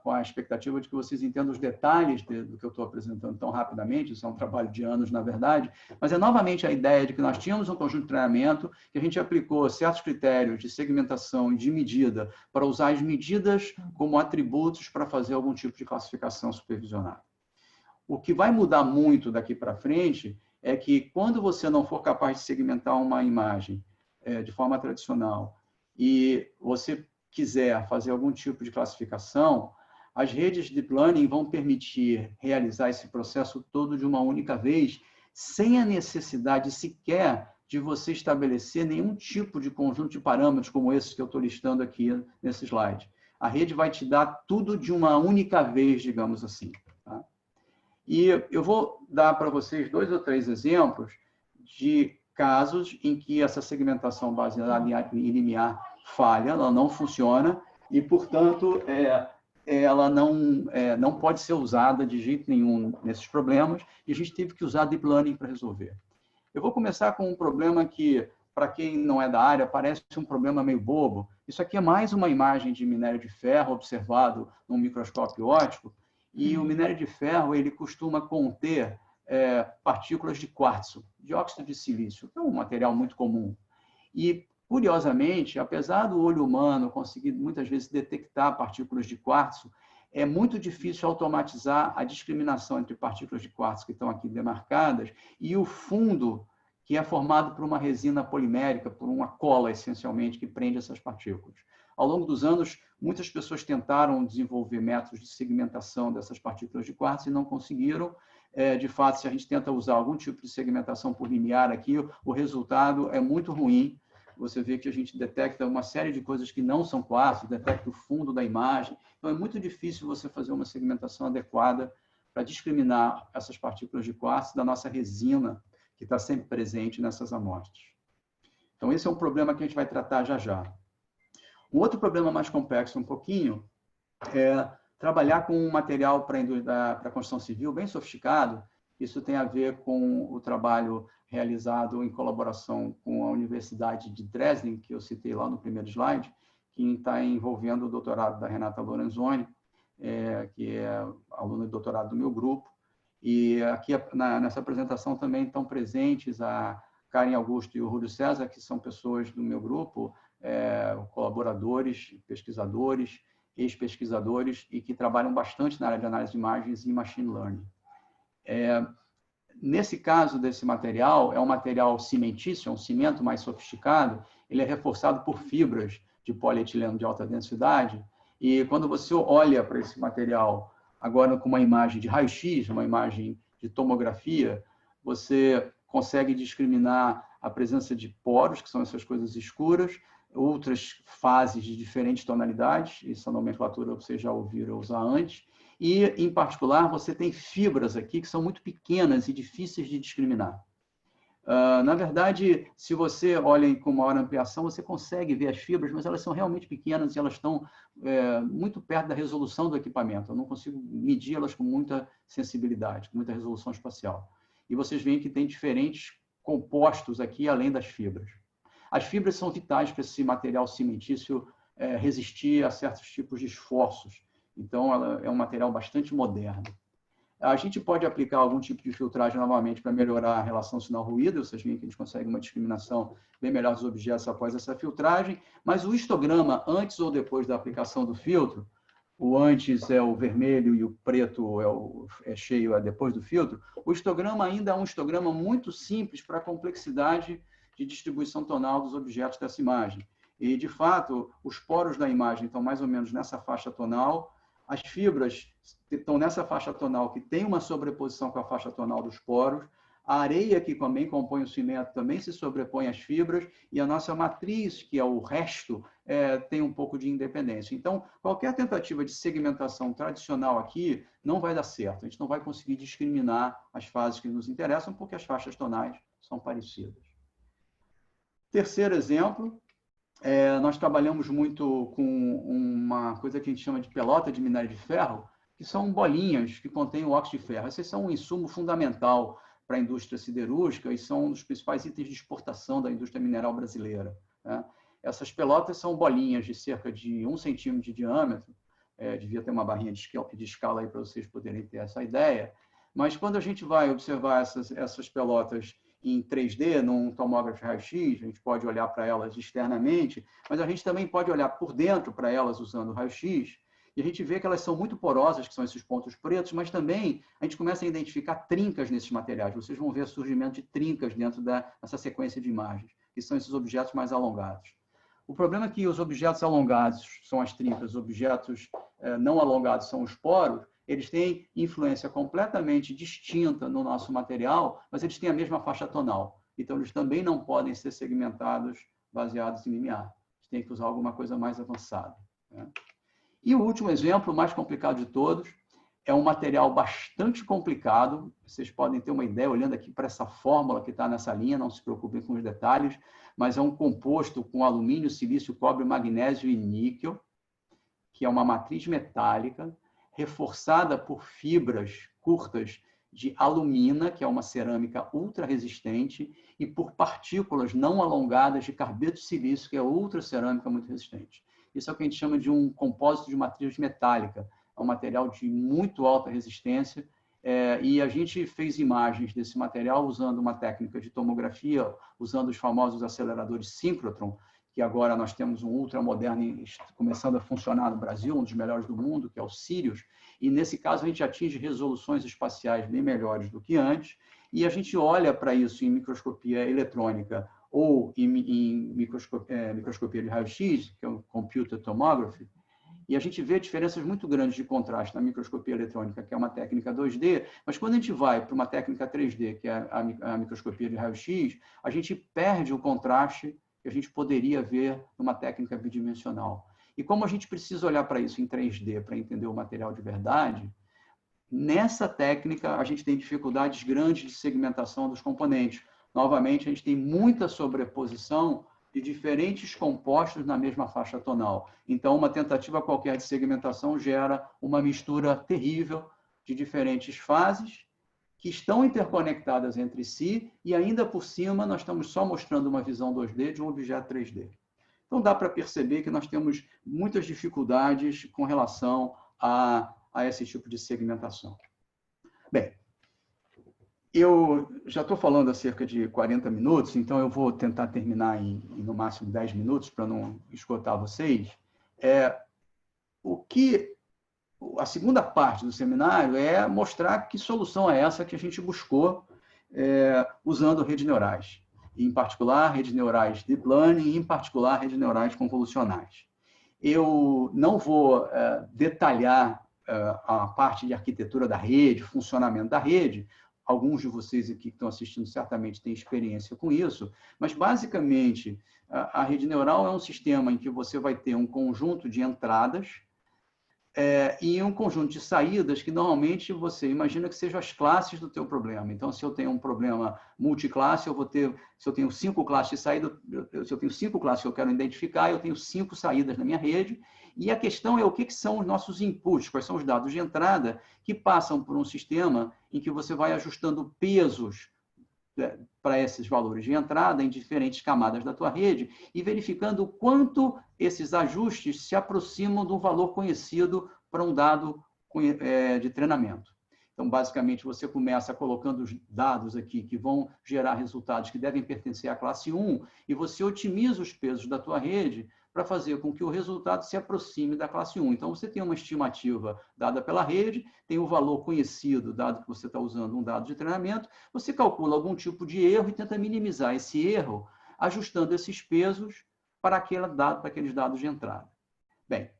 [SPEAKER 1] com a expectativa de que vocês entendam os detalhes do que eu estou apresentando tão rapidamente, isso é um trabalho de anos, na verdade, mas é novamente a ideia de que nós tínhamos um conjunto de treinamento, que a gente aplicou certos critérios de segmentação e de medida para usar as medidas como atributos para fazer algum tipo de classificação supervisionada. O que vai mudar muito daqui para frente é que, quando você não for capaz de segmentar uma imagem de forma tradicional e você quiser fazer algum tipo de classificação, as redes de Deep Learning vão permitir realizar esse processo todo de uma única vez, sem a necessidade sequer de você estabelecer nenhum tipo de conjunto de parâmetros como esses que eu estou listando aqui nesse slide. A rede vai te dar tudo de uma única vez, digamos assim. Tá? E eu vou dar para vocês 2 ou 3 exemplos de casos em que essa segmentação baseada em limiar falha, ela não funciona e, portanto, ela não pode ser usada de jeito nenhum nesses problemas, e a gente teve que usar Deep Learning para resolver. Eu vou começar com um problema que, para quem não é da área, parece um problema meio bobo. Isso aqui é mais uma imagem de minério de ferro observado num microscópio óptico, e o minério de ferro ele costuma conter partículas de quartzo, dióxido de silício, que é um material muito comum. E, curiosamente, apesar do olho humano conseguir muitas vezes detectar partículas de quartzo, é muito difícil automatizar a discriminação entre partículas de quartzo que estão aqui demarcadas e o fundo, que é formado por uma resina polimérica, por uma cola, essencialmente, que prende essas partículas. Ao longo dos anos, muitas pessoas tentaram desenvolver métodos de segmentação dessas partículas de quartzo e não conseguiram. De fato, se a gente tenta usar algum tipo de segmentação por limiar aqui, o resultado é muito ruim. Você vê que a gente detecta uma série de coisas que não são quartzo, detecta o fundo da imagem. Então, é muito difícil você fazer uma segmentação adequada para discriminar essas partículas de quartzo da nossa resina, que está sempre presente nessas amostras. Então, esse é um problema que a gente vai tratar já já. Um outro problema mais complexo um pouquinho é trabalhar com um material para a construção civil bem sofisticado, Isso tem a ver com o trabalho realizado em colaboração com a Universidade de Dresden, que eu citei lá no primeiro slide, que está envolvendo o doutorado da Renata Lorenzoni, que é aluna de doutorado do meu grupo. E aqui nessa apresentação também estão presentes a Karen Augusto e o Júlio César, que são pessoas do meu grupo, colaboradores, pesquisadores, ex-pesquisadores, e que trabalham bastante na área de análise de imagens e machine learning. Nesse caso desse material, é um material cimentício, é um cimento mais sofisticado, ele é reforçado por fibras de polietileno de alta densidade, e quando você olha para esse material, agora com uma imagem de raio-x, uma imagem de tomografia, você consegue discriminar a presença de poros, que são essas coisas escuras, outras fases de diferentes tonalidades, essa nomenclatura vocês já ouviram usar antes, e, em particular, você tem fibras aqui que são muito pequenas e difíceis de discriminar. Na verdade, se você olha com maior ampliação, você consegue ver as fibras, mas elas são realmente pequenas e elas estão muito perto da resolução do equipamento. Eu não consigo medir elas com muita sensibilidade, com muita resolução espacial. E vocês veem que tem diferentes compostos aqui, além das fibras. As fibras são vitais para esse material cimentício resistir a certos tipos de esforços. Então, ela é um material bastante moderno. A gente pode aplicar algum tipo de filtragem novamente para melhorar a relação sinal-ruído, vocês veem que a gente consegue uma discriminação bem melhor dos objetos após essa filtragem, mas o histograma, antes ou depois da aplicação do filtro, o antes é o vermelho e o preto é cheio depois do filtro, o histograma ainda é um histograma muito simples para a complexidade de distribuição tonal dos objetos dessa imagem. E, de fato, os poros da imagem estão mais ou menos nessa faixa tonal, as fibras estão nessa faixa tonal que tem uma sobreposição com a faixa tonal dos poros, a areia que também compõe o cimento também se sobrepõe às fibras e a nossa matriz, que é o resto, tem um pouco de independência. Então, qualquer tentativa de segmentação tradicional aqui não vai dar certo. A gente não vai conseguir discriminar as fases que nos interessam porque as faixas tonais são parecidas. Terceiro exemplo, nós trabalhamos muito com uma coisa que a gente chama de pelota de minério de ferro, que são bolinhas que contêm o óxido de ferro. Esses são um insumo fundamental para a indústria siderúrgica e são um dos principais itens de exportação da indústria mineral brasileira. Essas pelotas são bolinhas de cerca de 1 centímetro de diâmetro, devia ter uma barrinha de escala aí para vocês poderem ter essa ideia, mas quando a gente vai observar essas pelotas em 3D, num tomógrafo raio-x, a gente pode olhar para elas externamente, mas a gente também pode olhar por dentro para elas usando o raio-x, e a gente vê que elas são muito porosas, que são esses pontos pretos, mas também a gente começa a identificar trincas nesses materiais. Vocês vão ver o surgimento de trincas dentro dessa sequência de imagens, que são esses objetos mais alongados. O problema é que os objetos alongados são as trincas, os objetos não alongados são os poros, eles têm influência completamente distinta no nosso material, mas eles têm a mesma faixa tonal. Então, eles também não podem ser segmentados baseados em limiar. A gente tem que usar alguma coisa mais avançada. E o último exemplo, o mais complicado de todos, é um material bastante complicado. Vocês podem ter uma ideia olhando aqui para essa fórmula que está nessa linha, não se preocupem com os detalhes, mas é um composto com alumínio, silício, cobre, magnésio e níquel, que é uma matriz metálica, reforçada por fibras curtas de alumina, que é uma cerâmica ultra resistente, e por partículas não alongadas de carbeto de silício, que é outra cerâmica muito resistente. Isso é o que a gente chama de um compósito de matriz metálica. É um material de muito alta resistência, e a gente fez imagens desse material usando uma técnica de tomografia, usando os famosos aceleradores síncrotron, que agora nós temos um ultramoderno começando a funcionar no Brasil, um dos melhores do mundo, que é o Sirius, e nesse caso a gente atinge resoluções espaciais bem melhores do que antes, e a gente olha para isso em microscopia eletrônica ou em microscopia de raio-x, que é o Computed Tomography, e a gente vê diferenças muito grandes de contraste na microscopia eletrônica, que é uma técnica 2D, mas quando a gente vai para uma técnica 3D, que é a microscopia de raio-x, a gente perde o contraste que a gente poderia ver numa técnica bidimensional. E como a gente precisa olhar para isso em 3D para entender o material de verdade, nessa técnica a gente tem dificuldades grandes de segmentação dos componentes. Novamente, a gente tem muita sobreposição de diferentes compostos na mesma faixa tonal. Então, uma tentativa qualquer de segmentação gera uma mistura terrível de diferentes fases que estão interconectadas entre si e, ainda por cima, nós estamos só mostrando uma visão 2D de um objeto 3D. Então, dá para perceber que nós temos muitas dificuldades com relação a esse tipo de segmentação. Bem, eu já estou falando há cerca de 40 minutos, então eu vou tentar terminar em no máximo 10 minutos, para não esgotar vocês. A segunda parte do seminário é mostrar que solução é essa que a gente buscou usando redes neurais. Em particular, redes neurais deep learning, e em particular, redes neurais convolucionais. Eu não vou detalhar a parte de arquitetura da rede, funcionamento da rede. Alguns de vocês aqui que estão assistindo certamente têm experiência com isso, mas, basicamente, a rede neural é um sistema em que você vai ter um conjunto de entradas e um conjunto de saídas que, normalmente, você imagina que sejam as classes do teu problema. Então, se eu tenho um problema multiclasse, eu vou ter, se eu tenho 5 classes de saída, se eu tenho 5 classes que eu quero identificar, eu tenho 5 saídas na minha rede, e a questão é o que são os nossos inputs, quais são os dados de entrada que passam por um sistema em que você vai ajustando pesos para esses valores de entrada em diferentes camadas da tua rede e verificando o quanto esses ajustes se aproximam do valor conhecido para um dado de treinamento. Então, basicamente, você começa colocando os dados aqui que vão gerar resultados que devem pertencer à classe 1 e você otimiza os pesos da tua rede para fazer com que o resultado se aproxime da classe 1. Então, você tem uma estimativa dada pela rede, tem o valor conhecido, dado que você está usando um dado de treinamento, você calcula algum tipo de erro e tenta minimizar esse erro, ajustando esses pesos para aqueles dados de entrada. Bem,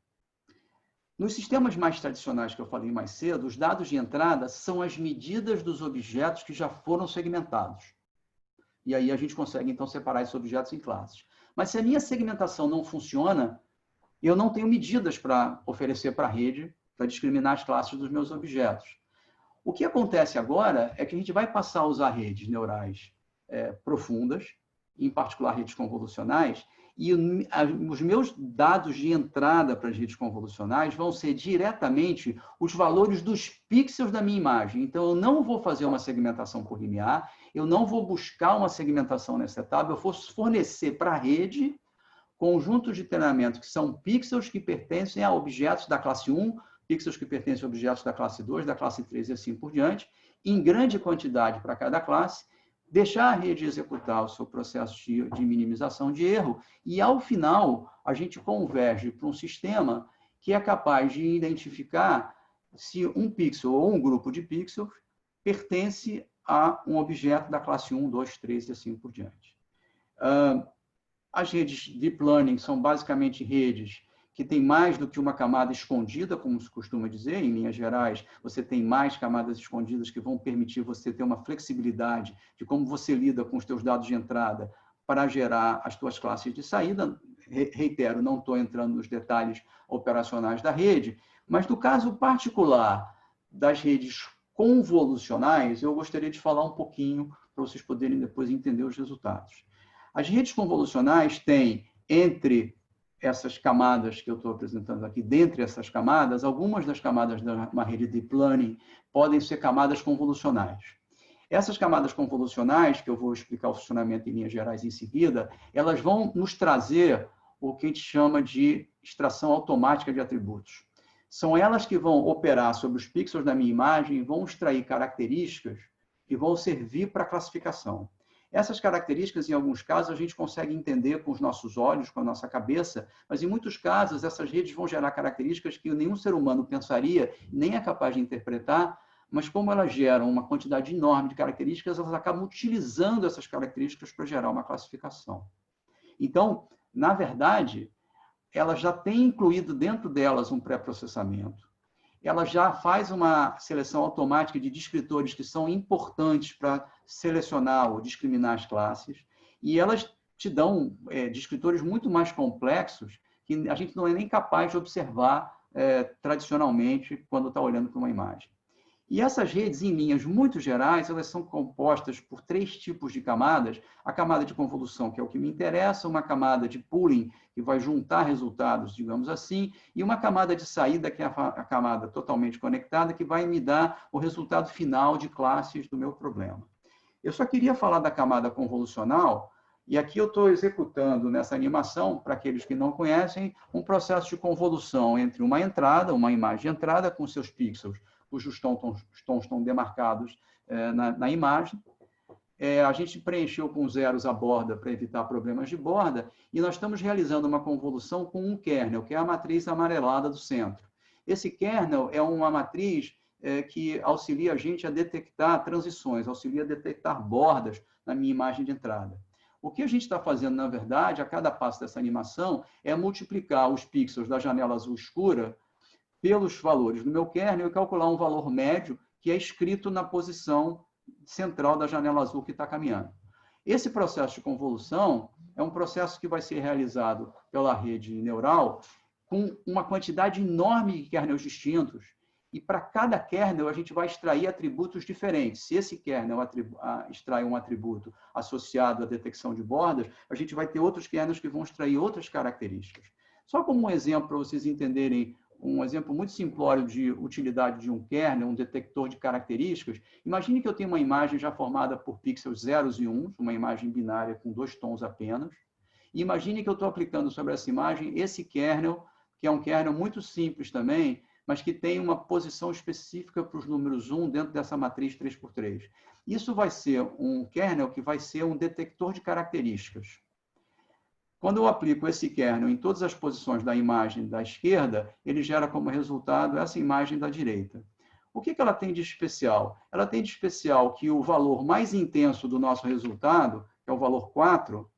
[SPEAKER 1] nos sistemas mais tradicionais que eu falei mais cedo, os dados de entrada são as medidas dos objetos que já foram segmentados. E aí a gente consegue, então, separar esses objetos em classes. Mas se a minha segmentação não funciona, eu não tenho medidas para oferecer para a rede, para discriminar as classes dos meus objetos. O que acontece agora é que a gente vai passar a usar redes neurais profundas, em particular redes convolucionais, e os meus dados de entrada para as redes convolucionais vão ser diretamente os valores dos pixels da minha imagem. Então, eu não vou fazer uma segmentação por limiar, eu não vou buscar uma segmentação nessa etapa, eu vou fornecer para a rede conjuntos de treinamento que são pixels que pertencem a objetos da classe 1, pixels que pertencem a objetos da classe 2, da classe 3 e assim por diante, em grande quantidade para cada classe, deixar a rede executar o seu processo de minimização de erro e, ao final, a gente converge para um sistema que é capaz de identificar se um pixel ou um grupo de pixels pertence a um objeto da classe 1, 2, 3 e assim por diante. As redes Deep Learning são basicamente redes que têm mais do que uma camada escondida, como se costuma dizer, em linhas gerais, você tem mais camadas escondidas que vão permitir você ter uma flexibilidade de como você lida com os teus dados de entrada para gerar as tuas classes de saída. Reitero, não estou entrando nos detalhes operacionais da rede, mas no caso particular das redes convolucionais, eu gostaria de falar um pouquinho para vocês poderem depois entender os resultados. As redes convolucionais têm, entre essas camadas que eu estou apresentando aqui, dentre essas camadas, algumas das camadas de uma rede Deep Learning podem ser camadas convolucionais. Essas camadas convolucionais, que eu vou explicar o funcionamento em linhas gerais em seguida, elas vão nos trazer o que a gente chama de extração automática de atributos. São elas que vão operar sobre os pixels da minha imagem e vão extrair características que vão servir para a classificação. Essas características, em alguns casos, a gente consegue entender com os nossos olhos, com a nossa cabeça, mas, em muitos casos, essas redes vão gerar características que nenhum ser humano pensaria, nem é capaz de interpretar, mas como elas geram uma quantidade enorme de características, elas acabam utilizando essas características para gerar uma classificação. Então, na verdade, ela já tem incluído dentro delas um pré-processamento. Ela já faz uma seleção automática de descritores que são importantes para selecionar ou discriminar as classes, e elas te dão descritores muito mais complexos que a gente não é nem capaz de observar tradicionalmente quando está olhando para uma imagem. E essas redes, em linhas muito gerais, elas são compostas por 3 tipos de camadas. A camada de convolução, que é o que me interessa, uma camada de pooling, que vai juntar resultados, digamos assim, e uma camada de saída, que é a camada totalmente conectada, que vai me dar o resultado final de classes do meu problema. Eu só queria falar da camada convolucional, e aqui eu estou executando nessa animação, para aqueles que não conhecem, um processo de convolução entre uma entrada, uma imagem de entrada com seus pixels, cujos tons estão demarcados na imagem. A gente preencheu com zeros a borda para evitar problemas de borda, e nós estamos realizando uma convolução com um kernel, que é a matriz amarelada do centro. Esse kernel é uma matriz que auxilia a gente a detectar transições, auxilia a detectar bordas na minha imagem de entrada. O que a gente está fazendo, na verdade, a cada passo dessa animação, é multiplicar os pixels da janela azul escura pelos valores do meu kernel e calcular um valor médio que é escrito na posição central da janela azul que está caminhando. Esse processo de convolução é um processo que vai ser realizado pela rede neural com uma quantidade enorme de kernels distintos, e para cada kernel a gente vai extrair atributos diferentes. Se esse kernel extrai um atributo associado à detecção de bordas, a gente vai ter outros kernels que vão extrair outras características. Só como um exemplo, para vocês entenderem, um exemplo muito simplório de utilidade de um kernel, um detector de características, imagine que eu tenho uma imagem já formada por pixels zeros e uns, uma imagem binária com 2 tons apenas, e imagine que eu estou aplicando sobre essa imagem esse kernel, que é um kernel muito simples também, mas que tem uma posição específica para os números 1 dentro dessa matriz 3x3. Isso vai ser um kernel que vai ser um detector de características. Quando eu aplico esse kernel em todas as posições da imagem da esquerda, ele gera como resultado essa imagem da direita. O que ela tem de especial? Ela tem de especial que o valor mais intenso do nosso resultado, que é o valor 4,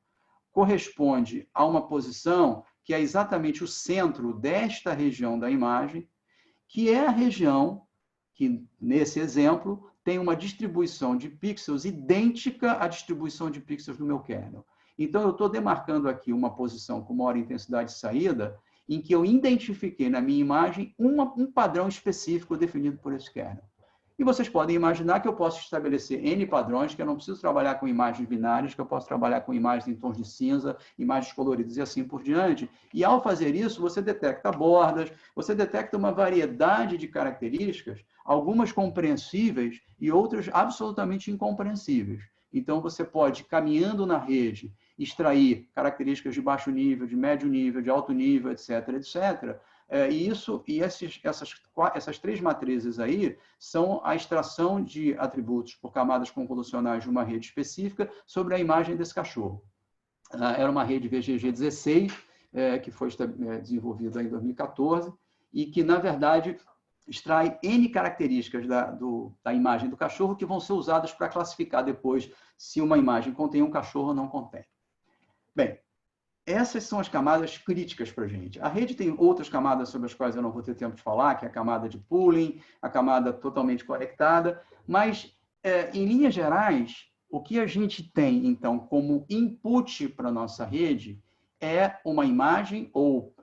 [SPEAKER 1] corresponde a uma posição que é exatamente o centro desta região da imagem, que é a região que, nesse exemplo, tem uma distribuição de pixels idêntica à distribuição de pixels do meu kernel. Então, eu estou demarcando aqui uma posição com maior intensidade de saída, em que eu identifiquei na minha imagem um padrão específico definido por esse kernel. E vocês podem imaginar que eu posso estabelecer N padrões, que eu não preciso trabalhar com imagens binárias, que eu posso trabalhar com imagens em tons de cinza, imagens coloridas e assim por diante. E, ao fazer isso, você detecta bordas, você detecta uma variedade de características, algumas compreensíveis e outras absolutamente incompreensíveis. Então, você pode, caminhando na rede, extrair características de baixo nível, de médio nível, de alto nível, etc., etc., essas 3 matrizes aí são a extração de atributos por camadas convolucionais de uma rede específica sobre a imagem desse cachorro. Era uma rede VGG16, que foi desenvolvida em 2014, e que, na verdade, extrai N características da imagem do cachorro que vão ser usadas para classificar depois se uma imagem contém um cachorro ou não contém. Bem, essas são as camadas críticas para a gente. A rede tem outras camadas sobre as quais eu não vou ter tempo de falar, que é a camada de pooling, a camada totalmente conectada, mas, em linhas gerais, o que a gente tem, então, como input para a nossa rede é uma imagem ou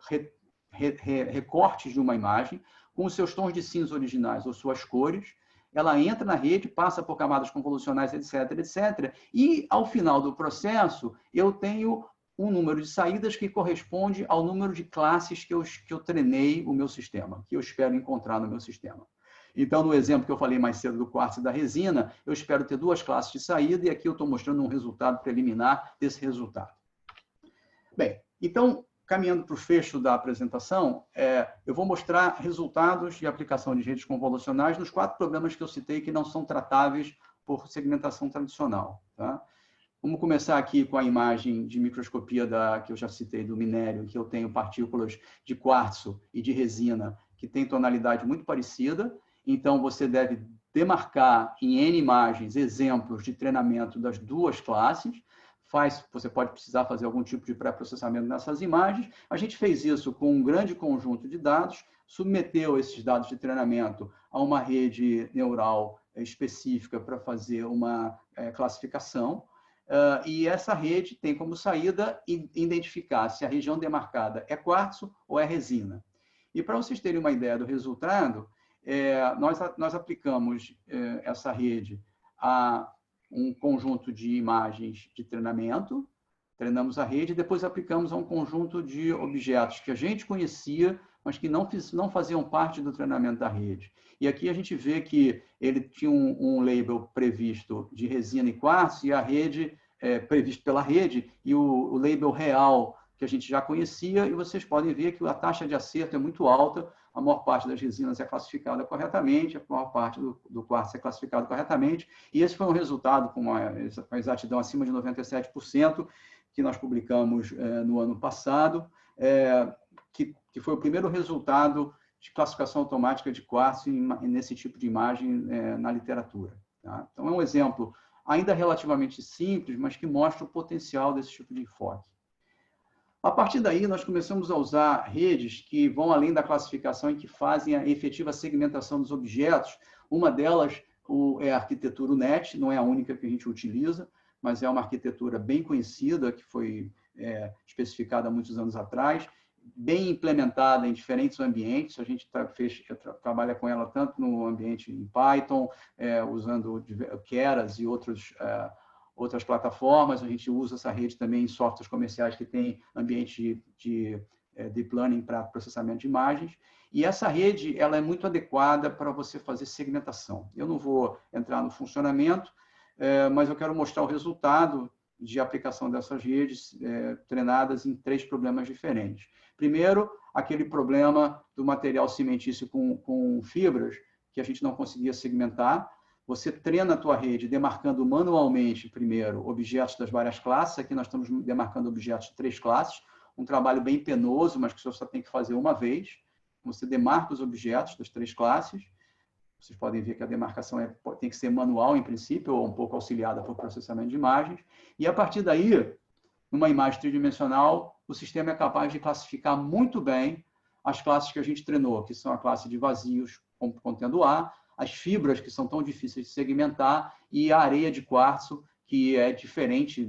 [SPEAKER 1] recortes de uma imagem com os seus tons de cinza originais ou suas cores. Ela entra na rede, passa por camadas convolucionais, etc., etc., e, ao final do processo, eu tenho um número de saídas que corresponde ao número de classes que eu treinei o meu sistema, que eu espero encontrar no meu sistema. Então, no exemplo que eu falei mais cedo do quartzo e da resina, eu espero ter 2 classes de saída, e aqui eu estou mostrando um resultado preliminar desse resultado. Bem, então, caminhando para o fecho da apresentação, eu vou mostrar resultados de aplicação de redes convolucionais nos 4 problemas que eu citei que não são tratáveis por segmentação tradicional. Tá? Vamos começar aqui com a imagem de microscopia que eu já citei do minério, em que eu tenho partículas de quartzo e de resina que têm tonalidade muito parecida. Então, você deve demarcar em N imagens exemplos de treinamento das 2 classes. Você pode precisar fazer algum tipo de pré-processamento nessas imagens. A gente fez isso com um grande conjunto de dados, submeteu esses dados de treinamento a uma rede neural específica para fazer uma classificação. E essa rede tem como saída identificar se a região demarcada é quartzo ou é resina. E para vocês terem uma ideia do resultado, nós aplicamos essa rede a um conjunto de imagens de treinamento, treinamos a rede e depois aplicamos a um conjunto de objetos que a gente conhecia, mas que não faziam parte do treinamento da rede. E aqui a gente vê que ele tinha um label previsto de resina e quartzo e a rede, previsto pela rede, e o label real que a gente já conhecia, e vocês podem ver que a taxa de acerto é muito alta, a maior parte das resinas é classificada corretamente, a maior parte do quartzo é classificado corretamente, e esse foi um resultado com uma exatidão acima de 97%, que nós publicamos no ano passado, que foi o primeiro resultado de classificação automática de quartzo nesse tipo de imagem na literatura. Tá? Então, é um exemplo ainda relativamente simples, mas que mostra o potencial desse tipo de enfoque. A partir daí, nós começamos a usar redes que vão além da classificação e que fazem a efetiva segmentação dos objetos. Uma delas é a arquitetura UNET, não é a única que a gente utiliza, mas é uma arquitetura bem conhecida, que foi especificada há muitos anos atrás, bem implementada em diferentes ambientes. A gente trabalha com ela tanto no ambiente em Python, usando Keras e outras plataformas. A gente usa essa rede também em softwares comerciais que têm ambiente de deep learning para processamento de imagens. E essa rede ela é muito adequada para você fazer segmentação. Eu não vou entrar no funcionamento, mas eu quero mostrar o resultado de aplicação dessas redes treinadas em 3 problemas diferentes. Primeiro, aquele problema do material cimentício com fibras, que a gente não conseguia segmentar. Você treina a tua rede demarcando manualmente, primeiro, objetos das várias classes. Aqui nós estamos demarcando objetos de 3 classes, um trabalho bem penoso, mas que você só tem que fazer uma vez. Você demarca os objetos das 3 classes. Vocês podem ver que a demarcação tem que ser manual, em princípio, ou um pouco auxiliada por processamento de imagens. E, a partir daí, numa imagem tridimensional, o sistema é capaz de classificar muito bem as classes que a gente treinou, que são a classe de vazios contendo ar, as fibras, que são tão difíceis de segmentar, e a areia de quartzo, que é diferente,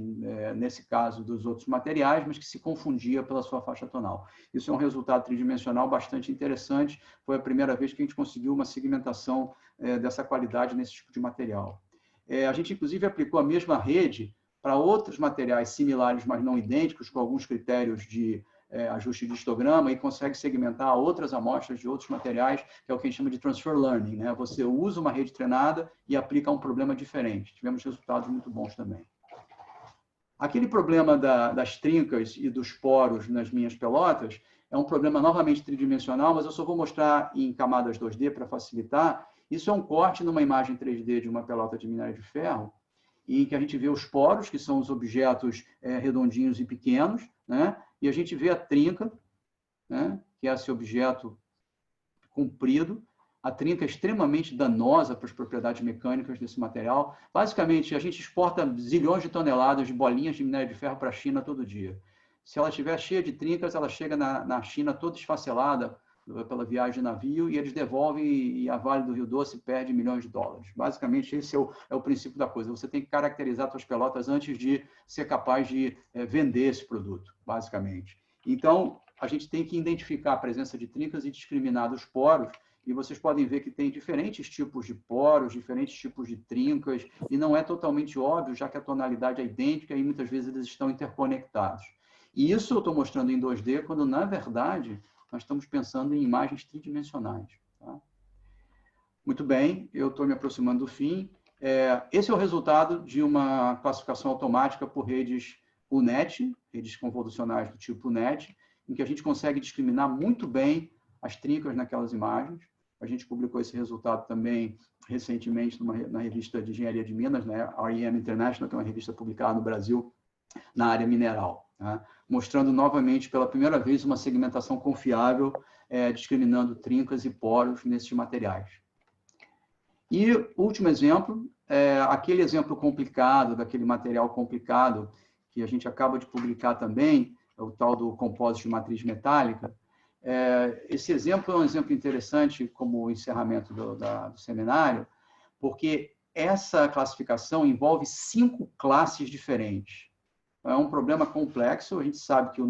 [SPEAKER 1] nesse caso, dos outros materiais, mas que se confundia pela sua faixa tonal. Isso é um resultado tridimensional bastante interessante. Foi a primeira vez que a gente conseguiu uma segmentação dessa qualidade nesse tipo de material. A gente, inclusive, aplicou a mesma rede para outros materiais similares, mas não idênticos, com alguns critérios de ajuste de histograma, e consegue segmentar outras amostras de outros materiais, que é o que a gente chama de transfer learning, né? Você usa uma rede treinada e aplica um problema diferente. Tivemos resultados muito bons também. Aquele problema das trincas e dos poros nas minhas pelotas é um problema novamente tridimensional, mas eu só vou mostrar em camadas 2D para facilitar. Isso é um corte numa imagem 3D de uma pelota de minério de ferro, em que a gente vê os poros, que são os objetos redondinhos e pequenos, né? E a gente vê a trinca, né? Que é esse objeto comprido. A trinca é extremamente danosa para as propriedades mecânicas desse material. Basicamente, a gente exporta zilhões de toneladas de bolinhas de minério de ferro para a China todo dia. Se ela estiver cheia de trincas, ela chega na China toda esfacelada pela viagem de navio, e eles devolvem, e a Vale do Rio Doce perde milhões de dólares. Basicamente, esse é o princípio da coisa. Você tem que caracterizar suas pelotas antes de ser capaz de vender esse produto, basicamente. Então, a gente tem que identificar a presença de trincas e discriminar dos poros, e vocês podem ver que tem diferentes tipos de poros, diferentes tipos de trincas, e não é totalmente óbvio, já que a tonalidade é idêntica e muitas vezes eles estão interconectados. E isso eu estou mostrando em 2D, quando, na verdade, nós estamos pensando em imagens tridimensionais. Tá? Muito bem, eu estou me aproximando do fim. Esse é o resultado de uma classificação automática por redes UNET, redes convolucionais do tipo UNET, em que a gente consegue discriminar muito bem as trincas naquelas imagens. A gente publicou esse resultado também recentemente na revista de Engenharia de Minas, né, REM International, que é uma revista publicada no Brasil na área mineral, tá? Mostrando novamente pela primeira vez uma segmentação confiável, discriminando trincas e poros nesses materiais. E último exemplo, aquele exemplo complicado, daquele material complicado, que a gente acaba de publicar também, é o tal do compósito de matriz metálica. Esse exemplo é um exemplo interessante como encerramento do seminário, porque essa classificação envolve 5 classes diferentes. É um problema complexo. A gente sabe que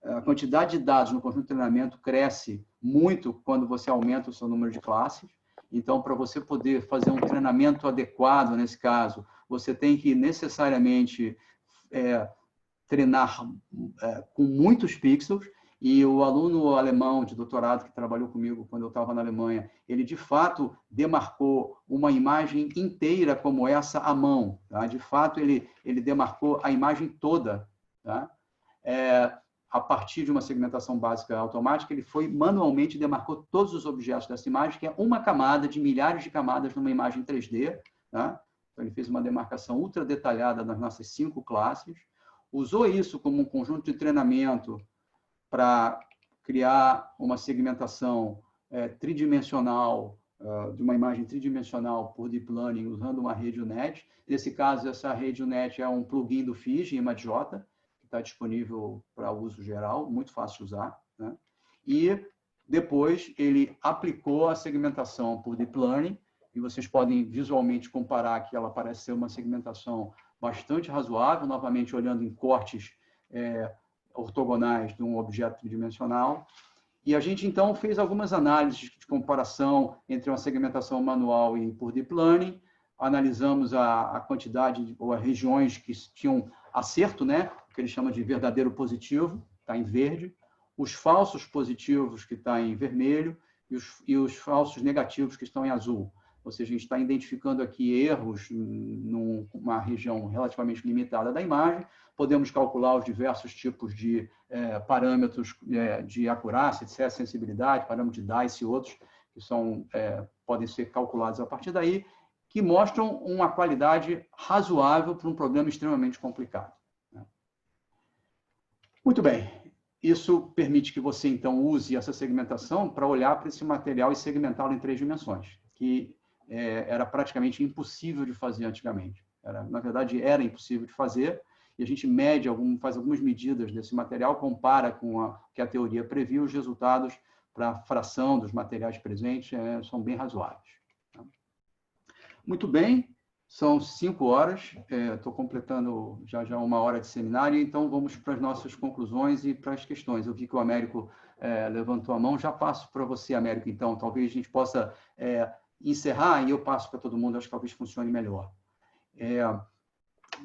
[SPEAKER 1] a quantidade de dados no conjunto de treinamento cresce muito quando você aumenta o seu número de classes. Então, para você poder fazer um treinamento adequado, nesse caso, você tem que necessariamente treinar com muitos pixels. E o aluno alemão de doutorado que trabalhou comigo quando eu estava na Alemanha, ele, de fato, demarcou uma imagem inteira como essa à mão. Tá? De fato, ele demarcou a imagem toda. Tá? A partir de uma segmentação básica automática, ele foi manualmente demarcou todos os objetos dessa imagem, que é uma camada de milhares de camadas numa imagem 3D. Tá? Então, ele fez uma demarcação ultra detalhada nas nossas 5 classes, usou isso como um conjunto de treinamento para criar uma segmentação tridimensional, de uma imagem tridimensional por Deep Learning, usando uma RadioNet. Nesse caso, essa RadioNet é um plugin do Fiji, ImageJ, que está disponível para uso geral, muito fácil de usar. Né? E depois ele aplicou a segmentação por Deep Learning, e vocês podem visualmente comparar que ela parece ser uma segmentação bastante razoável, novamente olhando em cortes ortogonais de um objeto tridimensional. E a gente, então, fez algumas análises de comparação entre uma segmentação manual e por Deep Learning, analisamos a quantidade ou as regiões que tinham acerto, né, que ele chama de verdadeiro positivo, está em verde, os falsos positivos, que está em vermelho, e os falsos negativos, que estão em azul. Ou seja, a gente está identificando aqui erros numa região relativamente limitada da imagem. Podemos calcular os diversos tipos de parâmetros de acurácia, de sensibilidade, parâmetros de DICE e outros, que podem ser calculados a partir daí, que mostram uma qualidade razoável para um problema extremamente complicado. Muito bem. Isso permite que você, então, use essa segmentação para olhar para esse material e segmentá-lo em 3 dimensões, que era praticamente impossível de fazer antigamente. Na verdade, era impossível de fazer, e a gente faz algumas medidas desse material, compara com o que a teoria previu, os resultados para a fração dos materiais presentes são bem razoáveis. Muito bem, são 5 horas, estou completando já 1 hora de seminário, então vamos para as nossas conclusões e para as questões. Eu vi que o Américo levantou a mão, já passo para você, Américo, então, talvez a gente possa encerrar e eu passo para todo mundo, acho que talvez funcione melhor.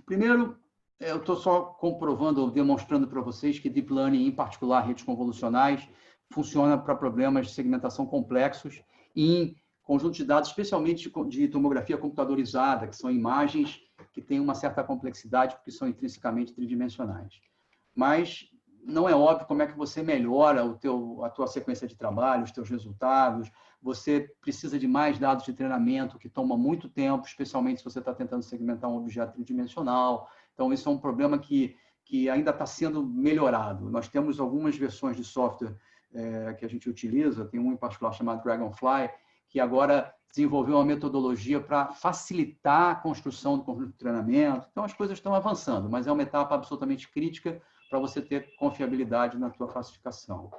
[SPEAKER 1] Primeiro, eu estou só comprovando, demonstrando para vocês que Deep Learning, em particular redes convolucionais, funciona para problemas de segmentação complexos em conjunto de dados, especialmente de tomografia computadorizada, que são imagens que têm uma certa complexidade porque são intrinsecamente tridimensionais. Mas não é óbvio como é que você melhora a tua sequência de trabalho, os teus resultados. Você precisa de mais dados de treinamento, que toma muito tempo, especialmente se você está tentando segmentar um objeto tridimensional. Então, isso é um problema que ainda está sendo melhorado. Nós temos algumas versões de software que a gente utiliza, tem um em particular chamado Dragonfly, que agora desenvolveu uma metodologia para facilitar a construção do conjunto de treinamento. Então, as coisas estão avançando, mas é uma etapa absolutamente crítica para você ter confiabilidade na tua classificação.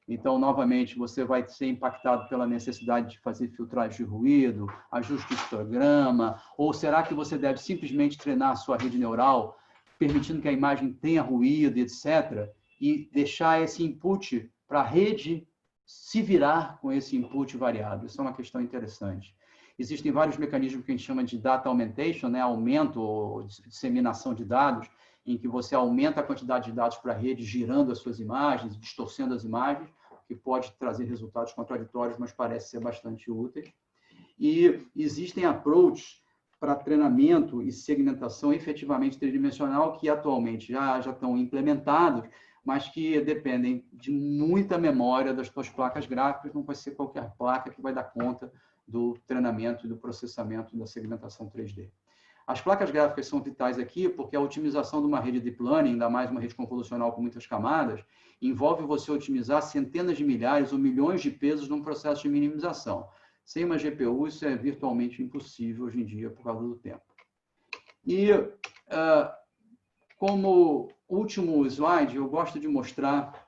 [SPEAKER 1] Então, novamente, você vai ser impactado pela necessidade de fazer filtragem de ruído, ajuste de histograma, ou será que você deve simplesmente treinar a sua rede neural, permitindo que a imagem tenha ruído, etc., e deixar esse input para a rede se virar com esse input variável? Isso é uma questão interessante. Existem vários mecanismos que a gente chama de data augmentation, né? Aumento ou disseminação de dados, em que você aumenta a quantidade de dados para a rede, girando as suas imagens, distorcendo as imagens, que pode trazer resultados contraditórios, mas parece ser bastante úteis. E existem approaches para treinamento e segmentação efetivamente tridimensional, que atualmente já estão implementados, mas que dependem de muita memória das suas placas gráficas, não vai ser qualquer placa que vai dar conta do treinamento e do processamento da segmentação 3D. As placas gráficas são vitais aqui porque a otimização de uma rede Deep Learning, ainda mais uma rede convolucional com muitas camadas, envolve você otimizar centenas de milhares ou milhões de pesos num processo de minimização. Sem uma GPU, isso é virtualmente impossível hoje em dia por causa do tempo. E, como último slide, eu gosto de mostrar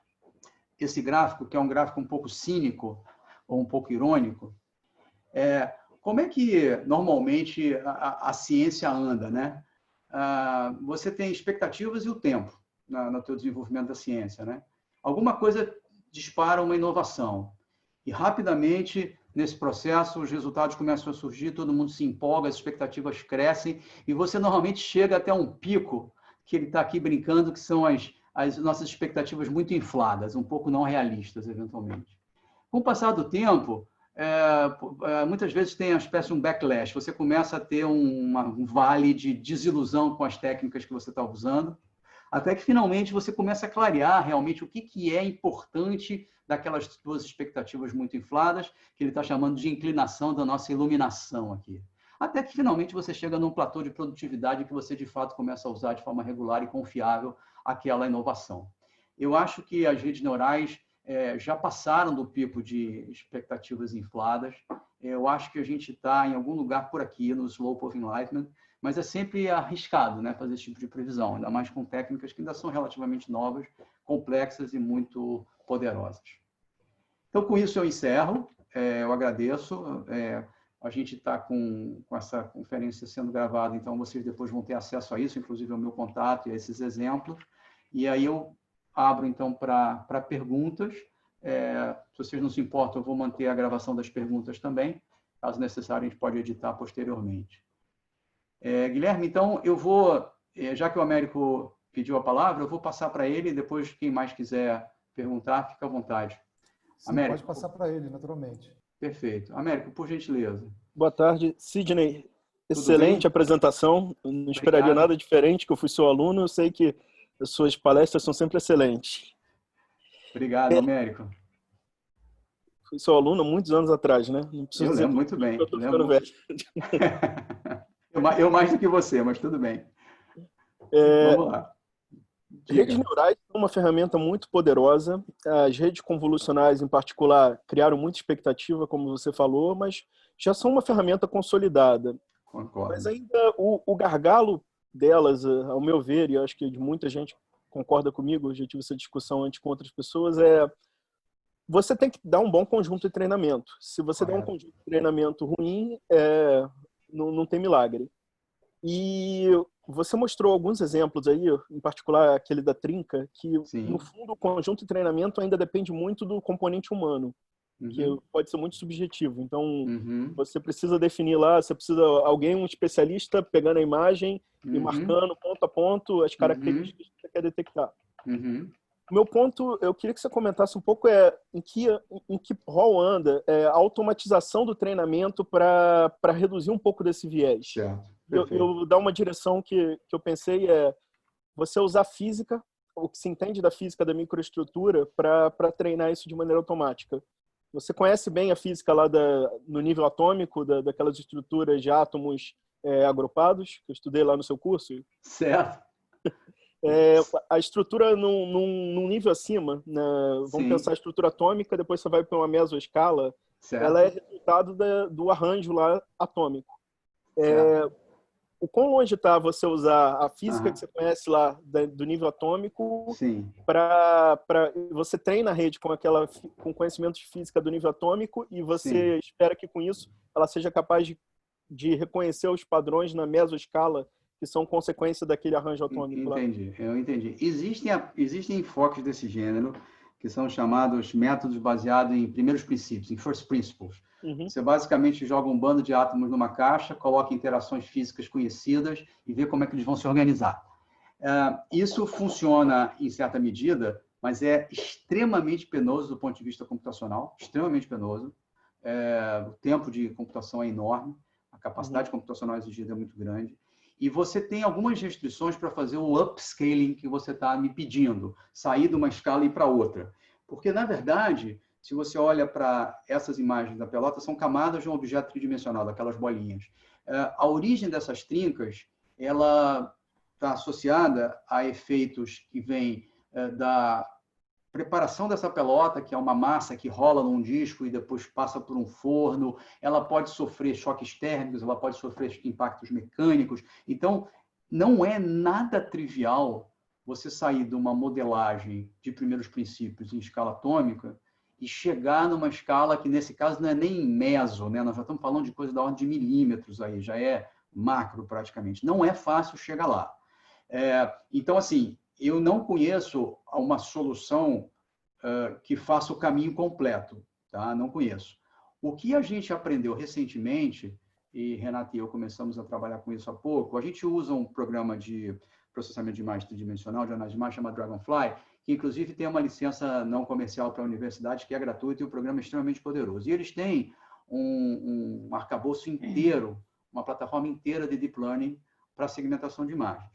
[SPEAKER 1] esse gráfico, que é um gráfico um pouco cínico ou um pouco irônico. Como é que, normalmente, a ciência anda, né? Você tem expectativas e o tempo no teu desenvolvimento da ciência, né? Alguma coisa dispara uma inovação. E rapidamente, nesse processo, os resultados começam a surgir, todo mundo se empolga, as expectativas crescem, e você normalmente chega até um pico, que ele está aqui brincando, que são as nossas expectativas muito infladas, um pouco não realistas, eventualmente. Com o passar do tempo, muitas vezes tem uma espécie de um backlash, você começa a ter um vale de desilusão com as técnicas que você está usando, até que finalmente você começa a clarear realmente o que é importante daquelas duas expectativas muito infladas, que ele está chamando de inclinação da nossa iluminação aqui. Até que finalmente você chega num platô de produtividade que você de fato começa a usar de forma regular e confiável aquela inovação. Eu acho que as redes neurais já passaram do pico de expectativas infladas. Eu acho que a gente está em algum lugar por aqui no slope of enlightenment, mas é sempre arriscado, né, fazer esse tipo de previsão, ainda mais com técnicas que ainda são relativamente novas, complexas e muito poderosas. Então, com isso eu encerro. Eu agradeço. A gente está com essa conferência sendo gravada, então vocês depois vão ter acesso a isso, inclusive ao meu contato e a esses exemplos. E aí eu abro, então, para perguntas. Se vocês não se importam, eu vou manter a gravação das perguntas também. Caso necessário, a gente pode editar posteriormente. Guilherme, então, eu vou, já que o Américo pediu a palavra, eu vou passar para ele, e depois, quem mais quiser perguntar, fica à vontade.
[SPEAKER 2] Sim,
[SPEAKER 1] Américo,
[SPEAKER 2] pode passar para ele, naturalmente.
[SPEAKER 1] Perfeito. Américo, por gentileza.
[SPEAKER 3] Boa tarde, Sidney.
[SPEAKER 1] Tudo
[SPEAKER 3] Excelente
[SPEAKER 1] bem?
[SPEAKER 3] apresentação. Não esperaria nada diferente, que eu fui seu aluno. Eu sei que as suas palestras são sempre excelentes.
[SPEAKER 1] Obrigado, Américo.
[SPEAKER 3] Fui seu aluno há muitos anos atrás, né? Não preciso
[SPEAKER 1] Eu
[SPEAKER 3] dizer
[SPEAKER 1] lembro muito bem.
[SPEAKER 3] eu estou ficando velho.
[SPEAKER 1] Eu mais do que você, mas tudo bem. Vamos lá.
[SPEAKER 3] Redes neurais são uma ferramenta muito poderosa. As redes convolucionais, em particular, criaram muita expectativa, como você falou, mas já são uma ferramenta consolidada.
[SPEAKER 1] Concordo.
[SPEAKER 3] Mas ainda o gargalo delas, ao meu ver, e acho que de muita gente concorda comigo, eu já tive essa discussão antes com outras pessoas, você tem que dar um bom conjunto de treinamento. Se você der um conjunto de treinamento ruim, não tem milagre. E você mostrou alguns exemplos aí, em particular aquele da trinca, que
[SPEAKER 1] Sim.
[SPEAKER 3] No fundo o conjunto de treinamento ainda depende muito do componente humano, que pode ser muito subjetivo. Então, você precisa definir lá, você precisa um especialista pegando a imagem e marcando ponto a ponto as características que você quer detectar. O meu ponto, eu queria que você comentasse um pouco em que rol anda a automatização do treinamento para reduzir um pouco desse viés.
[SPEAKER 1] Certo.
[SPEAKER 3] Eu dar uma direção que eu pensei você usar física, o que se entende da física da microestrutura, para treinar isso de maneira automática. Você conhece bem a física lá no nível atômico, daquelas estruturas de átomos agrupados, que eu estudei lá no seu curso?
[SPEAKER 1] Certo.
[SPEAKER 3] A estrutura num nível acima, né? Vamos pensar a estrutura atômica, depois você vai para uma mesoescala, ela é resultado do arranjo lá atômico. O quão longe está você usar a física que você conhece lá do nível atômico para você treina a rede com conhecimento de física do nível atômico e você espera que com isso ela seja capaz de reconhecer os padrões na mesoescala que são consequência daquele arranjo atômico lá.
[SPEAKER 1] Eu entendi. Existem enfoques desse gênero que são chamados métodos baseados em primeiros princípios, em first principles. Você basicamente joga um bando de átomos numa caixa, coloca interações físicas conhecidas e vê como é que eles vão se organizar. Isso funciona em certa medida, mas é extremamente penoso do ponto de vista computacional, extremamente penoso. O tempo de computação é enorme, a capacidade computacional exigida é muito grande. E você tem algumas restrições para fazer o upscaling que você está me pedindo, sair de uma escala e ir para outra. Porque, na verdade, se você olha para essas imagens da pelota, são camadas de um objeto tridimensional, daquelas bolinhas. A origem dessas trincas, ela está associada a efeitos que vêm da preparação dessa pelota, que é uma massa que rola num disco e depois passa por um forno, ela pode sofrer choques térmicos, ela pode sofrer impactos mecânicos. Então, não é nada trivial você sair de uma modelagem de primeiros princípios em escala atômica e chegar numa escala que, nesse caso, não é nem meso, né? Nós já estamos falando de coisa da ordem de milímetros aí, já é macro praticamente. Não é fácil chegar lá. Então, assim, eu não conheço uma solução que faça o caminho completo. tá? Não conheço. O que a gente aprendeu recentemente, e Renata e eu começamos a trabalhar com isso há pouco, a gente usa um programa de processamento de imagem tridimensional, de análise de imagem, chamado Dragonfly, que inclusive tem uma licença não comercial para a universidade, que é gratuita, e o programa é extremamente poderoso. E eles têm um arcabouço inteiro, uma plataforma inteira de deep learning para segmentação de imagens.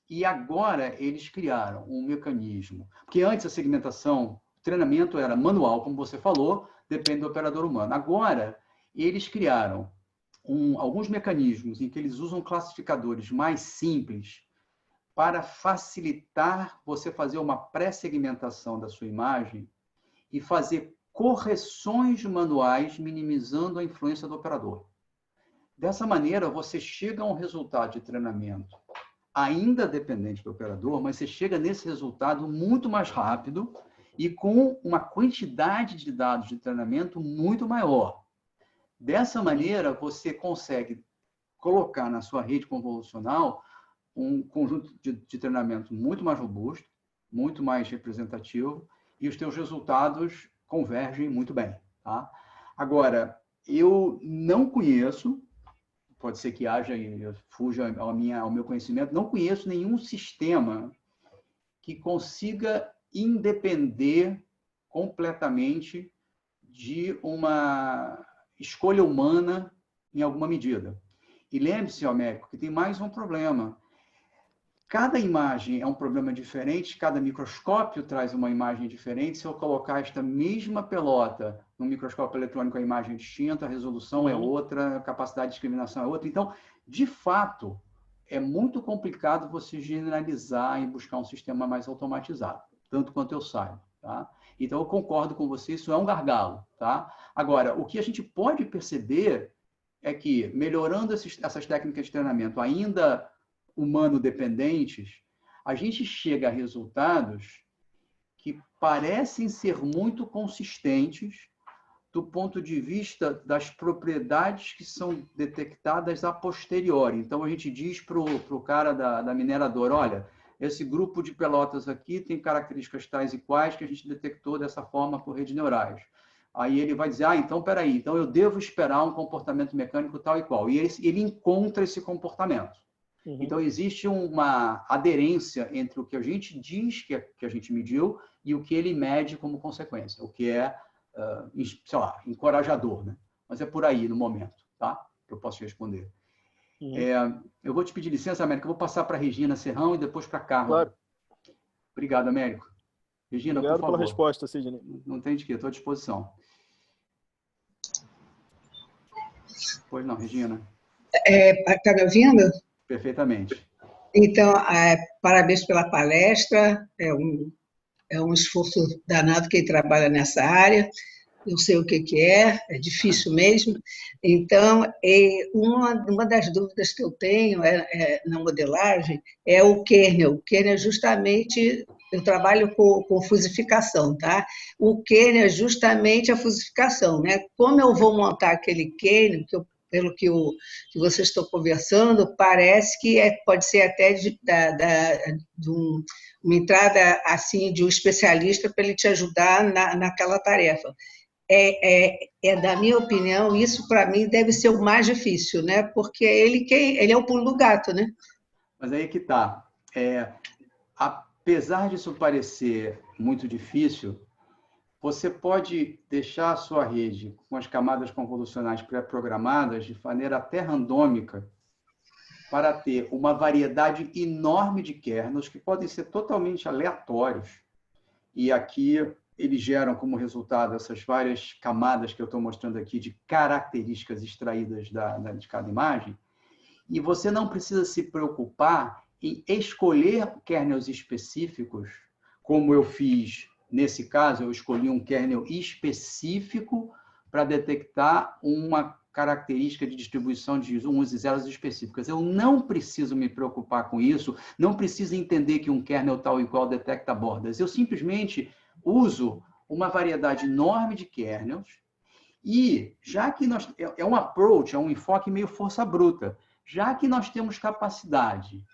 [SPEAKER 1] E agora eles criaram um mecanismo, porque antes a segmentação, o treinamento era manual, como você falou, depende do operador humano. Agora, eles criaram alguns mecanismos em que eles usam classificadores mais simples para facilitar você fazer uma pré-segmentação da sua imagem e fazer correções manuais, minimizando a influência do operador. Dessa maneira, você chega a um resultado de treinamento ainda dependente do operador, mas você chega nesse resultado muito mais rápido e com uma quantidade de dados de treinamento muito maior. Dessa maneira, você consegue colocar na sua rede convolucional um conjunto de treinamento muito mais robusto, muito mais representativo, e os teus resultados convergem muito bem. Tá? Agora, eu não conheço, pode ser que haja e fuja ao meu conhecimento, não conheço nenhum sistema que consiga independer completamente de uma escolha humana em alguma medida. E lembre-se, Américo, que tem mais um problema. Cada imagem é um problema diferente, cada microscópio traz uma imagem diferente. Se eu colocar esta mesma pelota no microscópio eletrônico, a imagem é distinta, a resolução é outra, a capacidade de discriminação é outra. Então, de fato, é muito complicado você generalizar e buscar um sistema mais automatizado, tanto quanto eu saiba. Tá? Então, eu concordo com você, isso é um gargalo. Tá? Agora, o que a gente pode perceber é que, melhorando essas técnicas de treinamento ainda humano-dependentes, a gente chega a resultados que parecem ser muito consistentes do ponto de vista das propriedades que são detectadas a posteriori. Então, a gente diz para o cara da mineradora, olha, esse grupo de pelotas aqui tem características tais e quais que a gente detectou dessa forma por redes neurais. Aí ele vai dizer, então, peraí, então eu devo esperar um comportamento mecânico tal e qual. E ele encontra esse comportamento. Então, existe uma aderência entre o que a gente diz que a gente mediu e o que ele mede como consequência, o que é, sei lá, encorajador, né? Mas é por aí no momento, tá? Que eu posso te responder. Eu vou te pedir licença, Américo, eu vou passar para a Regina Serrão e depois para a Carla.
[SPEAKER 3] Claro.
[SPEAKER 1] Obrigado, Américo. Regina,
[SPEAKER 3] obrigado
[SPEAKER 1] por favor.
[SPEAKER 3] pela resposta, Sidney.
[SPEAKER 1] Não tem de quê, estou à disposição. Pois não, Regina.
[SPEAKER 2] Está me ouvindo?
[SPEAKER 1] Perfeitamente.
[SPEAKER 2] Então, parabéns pela palestra, é um esforço danado quem trabalha nessa área, eu sei o que é difícil mesmo. Então, uma das dúvidas que eu tenho na modelagem é o kernel. O kernel justamente, eu trabalho com fusificação, tá? O kernel é justamente a fusificação, né? Como eu vou montar aquele kernel, pelo que vocês estão conversando, parece que pode ser até de uma entrada assim de um especialista para ele te ajudar naquela tarefa. Da minha opinião, isso para mim deve ser o mais difícil, né? Porque ele é o pulo do gato, né?
[SPEAKER 1] Mas aí que tá. Apesar disso parecer muito difícil, você pode deixar a sua rede com as camadas convolucionais pré-programadas de maneira até randômica para ter uma variedade enorme de kernels que podem ser totalmente aleatórios. E aqui eles geram como resultado essas várias camadas que eu estou mostrando aqui de características extraídas de cada imagem. E você não precisa se preocupar em escolher kernels específicos, como eu fiz. Nesse caso, eu escolhi um kernel específico para detectar uma característica de distribuição de uns e zeros específicas. Eu não preciso me preocupar com isso, não preciso entender que um kernel tal e qual detecta bordas. Eu simplesmente uso uma variedade enorme de kernels e, já que é um approach, é um enfoque meio força bruta, já que nós temos capacidade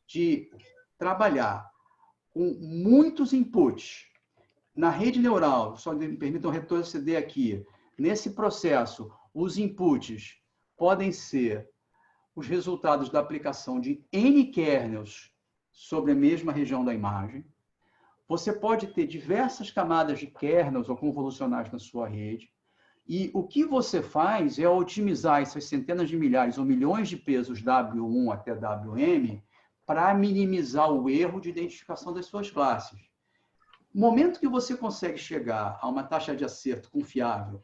[SPEAKER 1] de trabalhar com muitos inputs Na rede neural, só me permitam retroceder aqui, nesse processo, os inputs podem ser os resultados da aplicação de N kernels sobre a mesma região da imagem. Você pode ter diversas camadas de kernels ou convolucionais na sua rede. E o que você faz é otimizar essas centenas de milhares ou milhões de pesos W1 até WM para minimizar o erro de identificação das suas classes. No momento que você consegue chegar a uma taxa de acerto confiável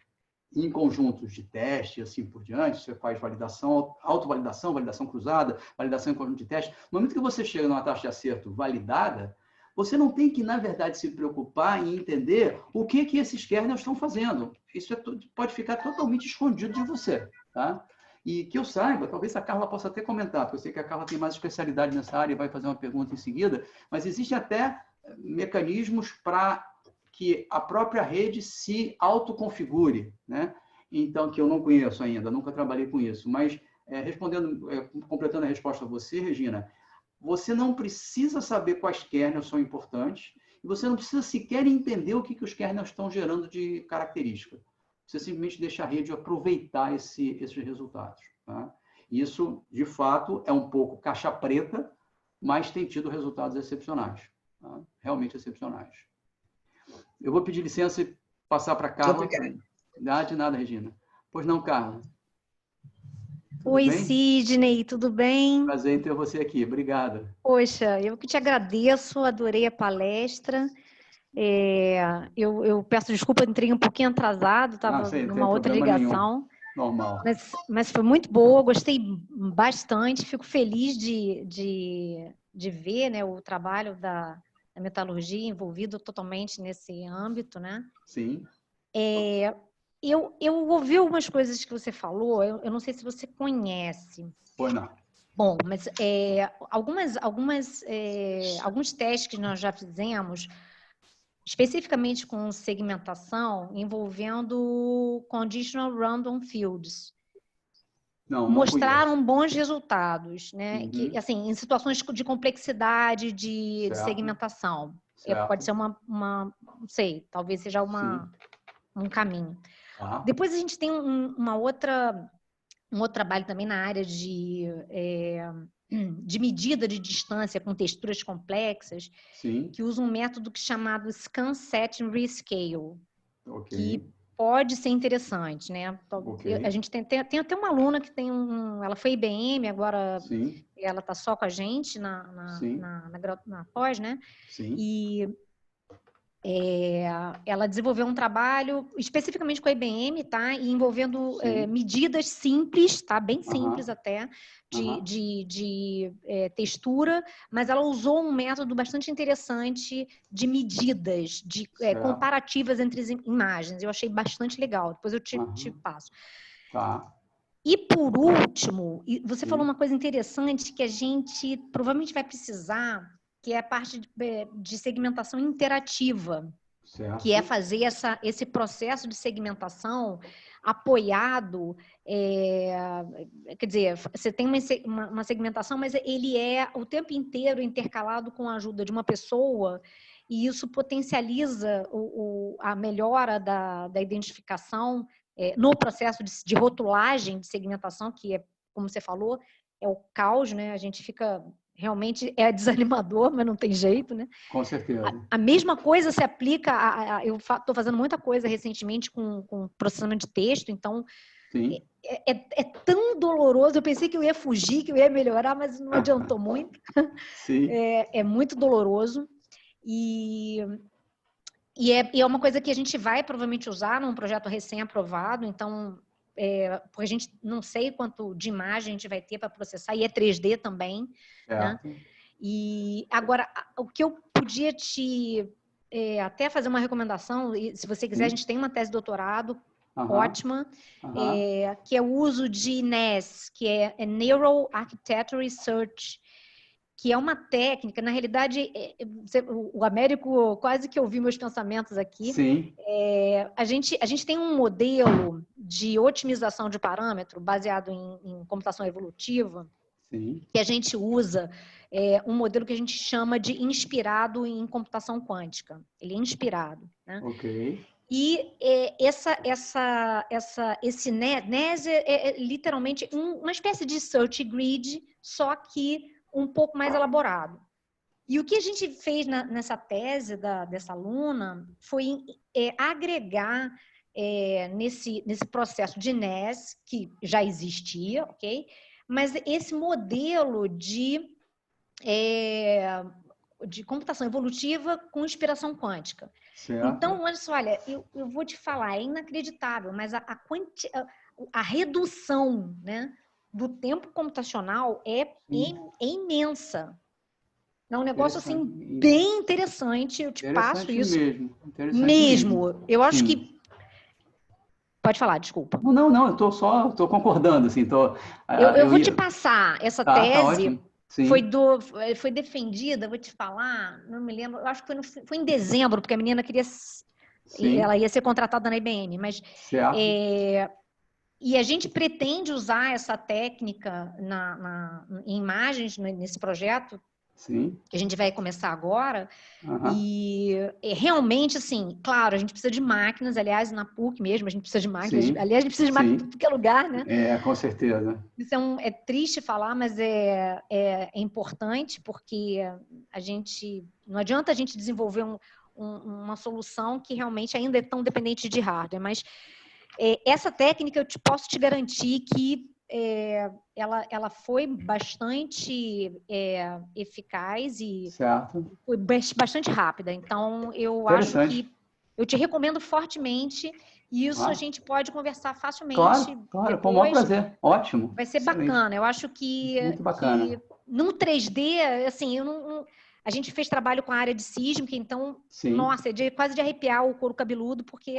[SPEAKER 1] em conjuntos de teste e assim por diante, você faz validação, autovalidação, validação cruzada, validação em conjunto de teste. No momento que você chega numa taxa de acerto validada, você não tem que, na verdade, se preocupar em entender o que esses kernels estão fazendo. Isso pode ficar totalmente escondido de você. Tá? E que eu saiba, talvez a Carla possa até comentar, porque eu sei que a Carla tem mais especialidade nessa área e vai fazer uma pergunta em seguida, mas existe até mecanismos para que a própria rede se autoconfigure, né? Então, que eu não conheço ainda, nunca trabalhei com isso. Mas, completando a resposta a você, Regina, você não precisa saber quais kernels são importantes e você não precisa sequer entender o que os kernels estão gerando de característica. Você simplesmente deixa a rede aproveitar esses resultados. Tá? Isso, de fato, é um pouco caixa preta, mas tem tido resultados excepcionais. Tá? Realmente excepcionais. Eu vou pedir licença e passar para a Carla. De nada, Regina. Pois não, Carla?
[SPEAKER 4] Oi, Sidney, tudo bem?
[SPEAKER 1] Prazer em ter você aqui. Obrigada.
[SPEAKER 4] Poxa, eu que te agradeço, adorei a palestra. Eu peço desculpa, entrei um pouquinho atrasado, estava numa outra ligação.
[SPEAKER 1] Normal.
[SPEAKER 4] Mas foi muito boa, gostei bastante, fico feliz de ver, né, o trabalho da metalurgia envolvido totalmente nesse âmbito, né?
[SPEAKER 1] Sim.
[SPEAKER 4] Eu ouvi algumas coisas que você falou, eu não sei se você conhece.
[SPEAKER 1] Pois não.
[SPEAKER 4] Bom, mas alguns testes que nós já fizemos, especificamente com segmentação, envolvendo conditional random fields, mostraram bons resultados, né?
[SPEAKER 1] Uhum.
[SPEAKER 4] Que, assim, em situações de complexidade de segmentação. Pode ser não sei, talvez seja um caminho. Depois a gente tem um outro trabalho também na área de medida de distância com texturas complexas, que usa um método chamado Scan Set and Rescale, que pode ser interessante, né? A gente tem até uma aluna que tem ela foi IBM, agora ela está só com a gente na pós, né?
[SPEAKER 1] Sim.
[SPEAKER 4] E ela desenvolveu um trabalho especificamente com a IBM, tá? E envolvendo medidas simples, tá? Bem simples até, de textura, mas ela usou um método bastante interessante de medidas, de comparativas entre as imagens. Eu achei bastante legal. Depois eu te passo.
[SPEAKER 1] Tá.
[SPEAKER 4] E por último, você falou uma coisa interessante que a gente provavelmente vai precisar, que é a parte de segmentação interativa, que é fazer esse processo de segmentação apoiado, quer dizer, você tem uma segmentação, mas ele é o tempo inteiro intercalado com a ajuda de uma pessoa, e isso potencializa a melhora da identificação no processo de rotulagem de segmentação, que é, como você falou, é o caos, né? A gente fica... Realmente é desanimador, mas não tem jeito, né?
[SPEAKER 1] Com certeza.
[SPEAKER 4] A mesma coisa se aplica eu estou fazendo muita coisa recentemente com processamento de texto, então é tão doloroso. Eu pensei que eu ia fugir, que eu ia melhorar, mas não adiantou muito.
[SPEAKER 1] Sim.
[SPEAKER 4] É muito doloroso. E é uma coisa que a gente vai provavelmente usar num projeto recém-aprovado, então... porque a gente não sei quanto de imagem a gente vai ter para processar, e é 3D também, né? E agora, o que eu podia até fazer uma recomendação, e se você quiser, a gente tem uma tese de doutorado ótima, que é o uso de NAS, que é Neural Architecture Research, que é uma técnica, na realidade, o Américo quase que ouviu meus pensamentos aqui.
[SPEAKER 1] Sim.
[SPEAKER 4] A gente tem um modelo de otimização de parâmetro baseado em computação evolutiva, que a gente usa um modelo que a gente chama de inspirado em computação quântica. Ele é inspirado, né?
[SPEAKER 1] Ok.
[SPEAKER 4] E esse NES é literalmente uma espécie de search grid, só que um pouco mais elaborado. E o que a gente fez nessa tese dessa aluna foi agregar nesse processo de NES, que já existia, ok? Mas esse modelo de computação evolutiva com inspiração quântica.
[SPEAKER 1] Certo.
[SPEAKER 4] Então, olha, eu vou te falar, é inacreditável, mas a redução, né, do tempo computacional é imensa. É um negócio assim bem interessante. Eu te passo isso. Mesmo. Eu acho que. Pode falar, desculpa.
[SPEAKER 1] Não, eu estou concordando, assim.
[SPEAKER 4] Eu vou te passar essa tese.
[SPEAKER 1] Sim.
[SPEAKER 4] Foi defendida, vou te falar, não me lembro, eu acho que foi em dezembro, porque a menina queria. Sim. Ela ia ser contratada na IBM, mas.
[SPEAKER 1] Certo.
[SPEAKER 4] E a gente pretende usar essa técnica em imagens nesse projeto.
[SPEAKER 1] Sim.
[SPEAKER 4] Que a gente vai começar agora, e realmente, assim, claro, a gente precisa de máquinas, aliás, na PUC mesmo, a gente precisa de máquinas, aliás, a gente precisa de máquinas em qualquer lugar, né?
[SPEAKER 1] Com certeza.
[SPEAKER 4] Isso é triste falar, mas é importante, porque não adianta a gente desenvolver uma solução que realmente ainda é tão dependente de hardware, mas essa técnica eu posso te garantir que ela foi bastante eficaz e foi bastante rápida. Então, eu acho que eu te recomendo fortemente. E isso a gente pode conversar facilmente.
[SPEAKER 1] Claro, com o maior prazer. Ótimo.
[SPEAKER 4] Vai ser bacana. Eu acho que,
[SPEAKER 1] muito bacana.
[SPEAKER 4] No 3D, assim, a gente fez trabalho com a área de sísmica, então, nossa, quase de arrepiar o couro cabeludo, porque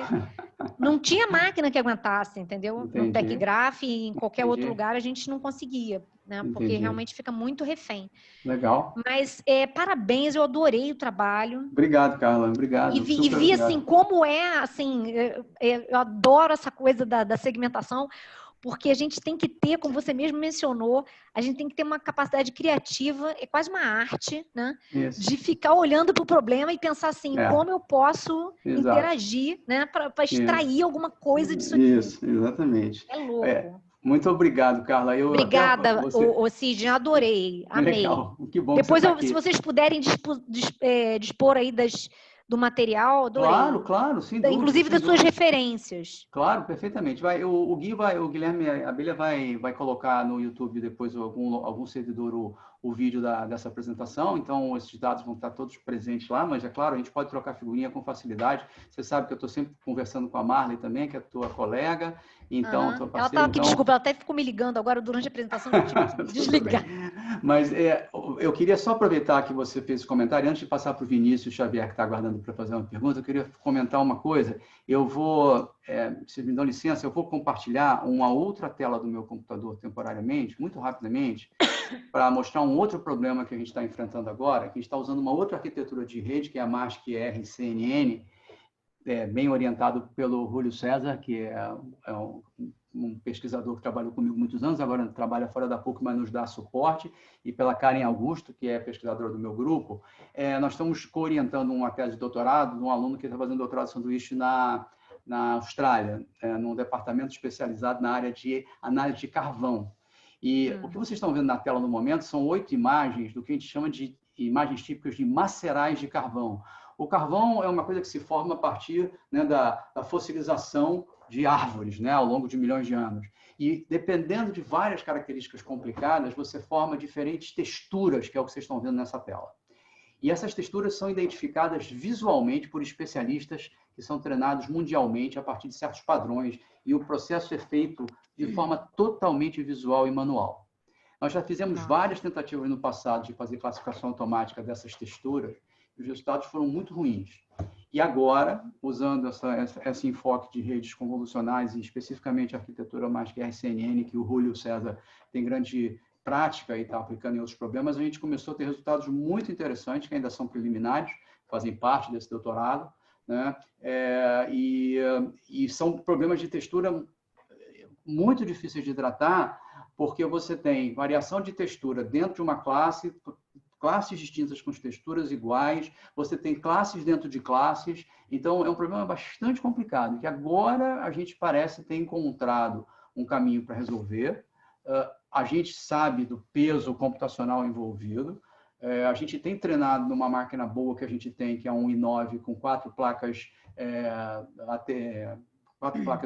[SPEAKER 4] não tinha máquina que aguentasse, entendeu?
[SPEAKER 1] Entendi.
[SPEAKER 4] No TechGraph e em qualquer outro lugar a gente não conseguia, né? Porque realmente fica muito refém.
[SPEAKER 1] Legal.
[SPEAKER 4] Mas parabéns, eu adorei o trabalho.
[SPEAKER 1] Obrigado, Carla. Obrigado.
[SPEAKER 4] E vi assim, como assim, eu adoro essa coisa da segmentação, porque a gente tem que ter, como você mesmo mencionou, a gente tem que ter uma capacidade criativa, é quase uma arte, né?
[SPEAKER 1] Isso.
[SPEAKER 4] De ficar olhando para o problema e pensar assim, como eu posso interagir, né? Para extrair alguma coisa disso aqui.
[SPEAKER 1] Isso, exatamente.
[SPEAKER 4] É louco.
[SPEAKER 1] Muito obrigado, Carla.
[SPEAKER 4] Obrigada, Sidney, adorei, amei.
[SPEAKER 1] Legal, que bom.
[SPEAKER 4] Depois,
[SPEAKER 1] que você tá
[SPEAKER 4] se vocês puderem dispor aí do material, adorei.
[SPEAKER 1] Claro, sem dúvida.
[SPEAKER 4] Inclusive das suas referências.
[SPEAKER 1] Claro, perfeitamente. O Guilherme Abelha vai colocar no YouTube depois algum servidor o vídeo dessa apresentação, então esses dados vão estar todos presentes lá, mas é claro, a gente pode trocar figurinha com facilidade. Você sabe que eu estou sempre conversando com a Marley também, que é a tua colega, então, tua parceira.
[SPEAKER 4] Ela estava aqui, desculpa, ela até ficou me ligando agora durante a apresentação, eu tive que desligar.
[SPEAKER 1] Mas eu queria só aproveitar que você fez esse comentário, antes de passar para o Vinícius Xavier, que está aguardando para fazer uma pergunta, eu queria comentar uma coisa. Eu vou, se me dão licença, eu vou compartilhar uma outra tela do meu computador temporariamente, muito rapidamente, para mostrar um outro problema que a gente está enfrentando agora, que a gente está usando uma outra arquitetura de rede, que é a MASC RCNN, bem orientado pelo Júlio César, que é um pesquisador que trabalhou comigo muitos anos, agora trabalha fora da PUC, mas nos dá suporte, e pela Karen Augusto, que é pesquisadora do meu grupo. Nós estamos co-orientando uma tese de doutorado de um aluno que está fazendo doutorado de sanduíche na Austrália, num departamento especializado na área de análise de carvão. E o que vocês estão vendo na tela no momento são 8 imagens do que a gente chama de imagens típicas de macerais de carvão. O carvão é uma coisa que se forma a partir, né, da fossilização de árvores, né, ao longo de milhões de anos. E, dependendo de várias características complicadas, você forma diferentes texturas, que é o que vocês estão vendo nessa tela. E essas texturas são identificadas visualmente por especialistas que são treinados mundialmente a partir de certos padrões, e o processo é feito de forma totalmente visual e manual. Nós já fizemos várias tentativas no passado de fazer classificação automática dessas texturas, e os resultados foram muito ruins. E agora, usando esse enfoque de redes convolucionais, e especificamente a arquitetura MASC RCNN, que o Júlio César tem grande prática e está aplicando em outros problemas, a gente começou a ter resultados muito interessantes, que ainda são preliminares, fazem parte desse doutorado, né? E são problemas de textura muito difíceis de tratar, porque você tem variação de textura dentro de uma classe, classes distintas com texturas iguais, você tem classes dentro de classes, então é um problema bastante complicado, que agora a gente parece ter encontrado um caminho para resolver. A gente sabe do peso computacional envolvido, a gente tem treinado numa máquina boa que a gente tem, que é um i9 com 4 placas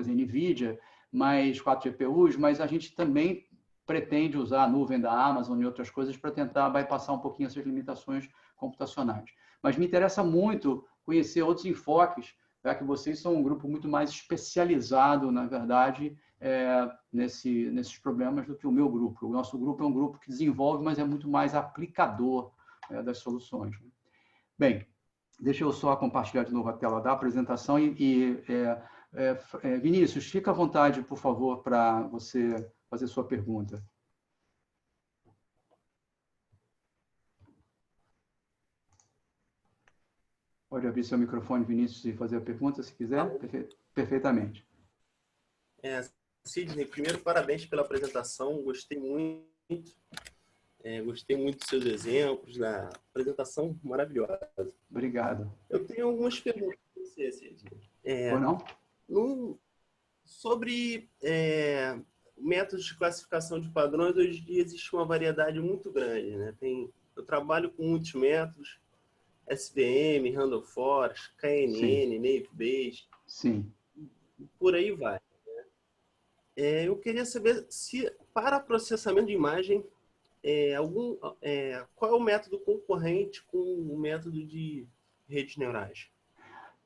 [SPEAKER 1] NVIDIA, mais 4 GPUs, mas a gente também pretende usar a nuvem da Amazon e outras coisas para tentar bypassar um pouquinho essas limitações computacionais. Mas me interessa muito conhecer outros enfoques, já que vocês são um grupo muito mais especializado, na verdade, nesses problemas do que o meu grupo. O nosso grupo é um grupo que desenvolve, mas é muito mais aplicador das soluções. Bem, deixa eu só compartilhar de novo a tela da apresentação Vinícius, fica à vontade, por favor, para você fazer sua pergunta. Pode abrir seu microfone, Vinícius, e fazer a pergunta, se quiser. Perfeitamente.
[SPEAKER 5] Sidney, primeiro, parabéns pela apresentação. Gostei muito. Gostei muito dos seus exemplos, da apresentação maravilhosa.
[SPEAKER 1] Obrigado.
[SPEAKER 5] Eu tenho algumas perguntas para você, Sidney.
[SPEAKER 1] Ou não?
[SPEAKER 5] Sobre métodos de classificação de padrões, hoje em dia existe uma variedade muito grande, né? Eu trabalho com muitos métodos, SVM, Random Forest, KNN, Naive Bayes.
[SPEAKER 1] Sim.
[SPEAKER 5] Por aí vai. Eu queria saber se, para processamento de imagem, qual é o método concorrente com o método de redes neurais?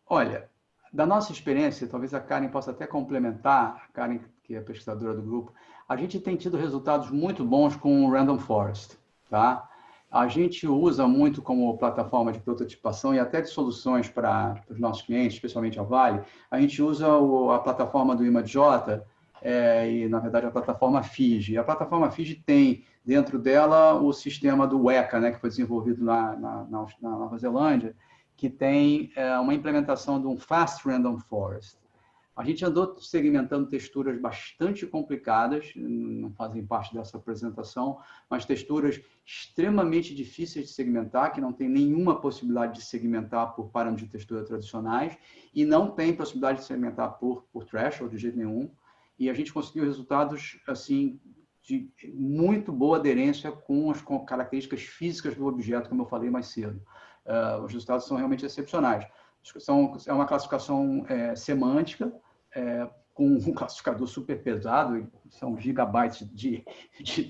[SPEAKER 1] Olha, da nossa experiência, talvez a Karen possa até complementar, a Karen, que é pesquisadora do grupo, a gente tem tido resultados muito bons com o Random Forest, tá? A gente usa muito como plataforma de prototipação e até de soluções para os nossos clientes, especialmente a Vale, a gente usa a plataforma do ImageJ e, na verdade, a plataforma Fiji. A plataforma Fiji tem dentro dela o sistema do Weka, né, que foi desenvolvido na Nova Zelândia, que tem uma implementação de um Fast Random Forest. A gente andou segmentando texturas bastante complicadas, não fazem parte dessa apresentação, mas texturas extremamente difíceis de segmentar, que não tem nenhuma possibilidade de segmentar por parâmetros de textura tradicionais, e não tem possibilidade de segmentar por threshold de jeito nenhum. E a gente conseguiu resultados assim, de muito boa aderência com as características físicas do objeto, como eu falei mais cedo. Os resultados são realmente excepcionais. É uma classificação semântica, com um classificador super pesado, são gigabytes de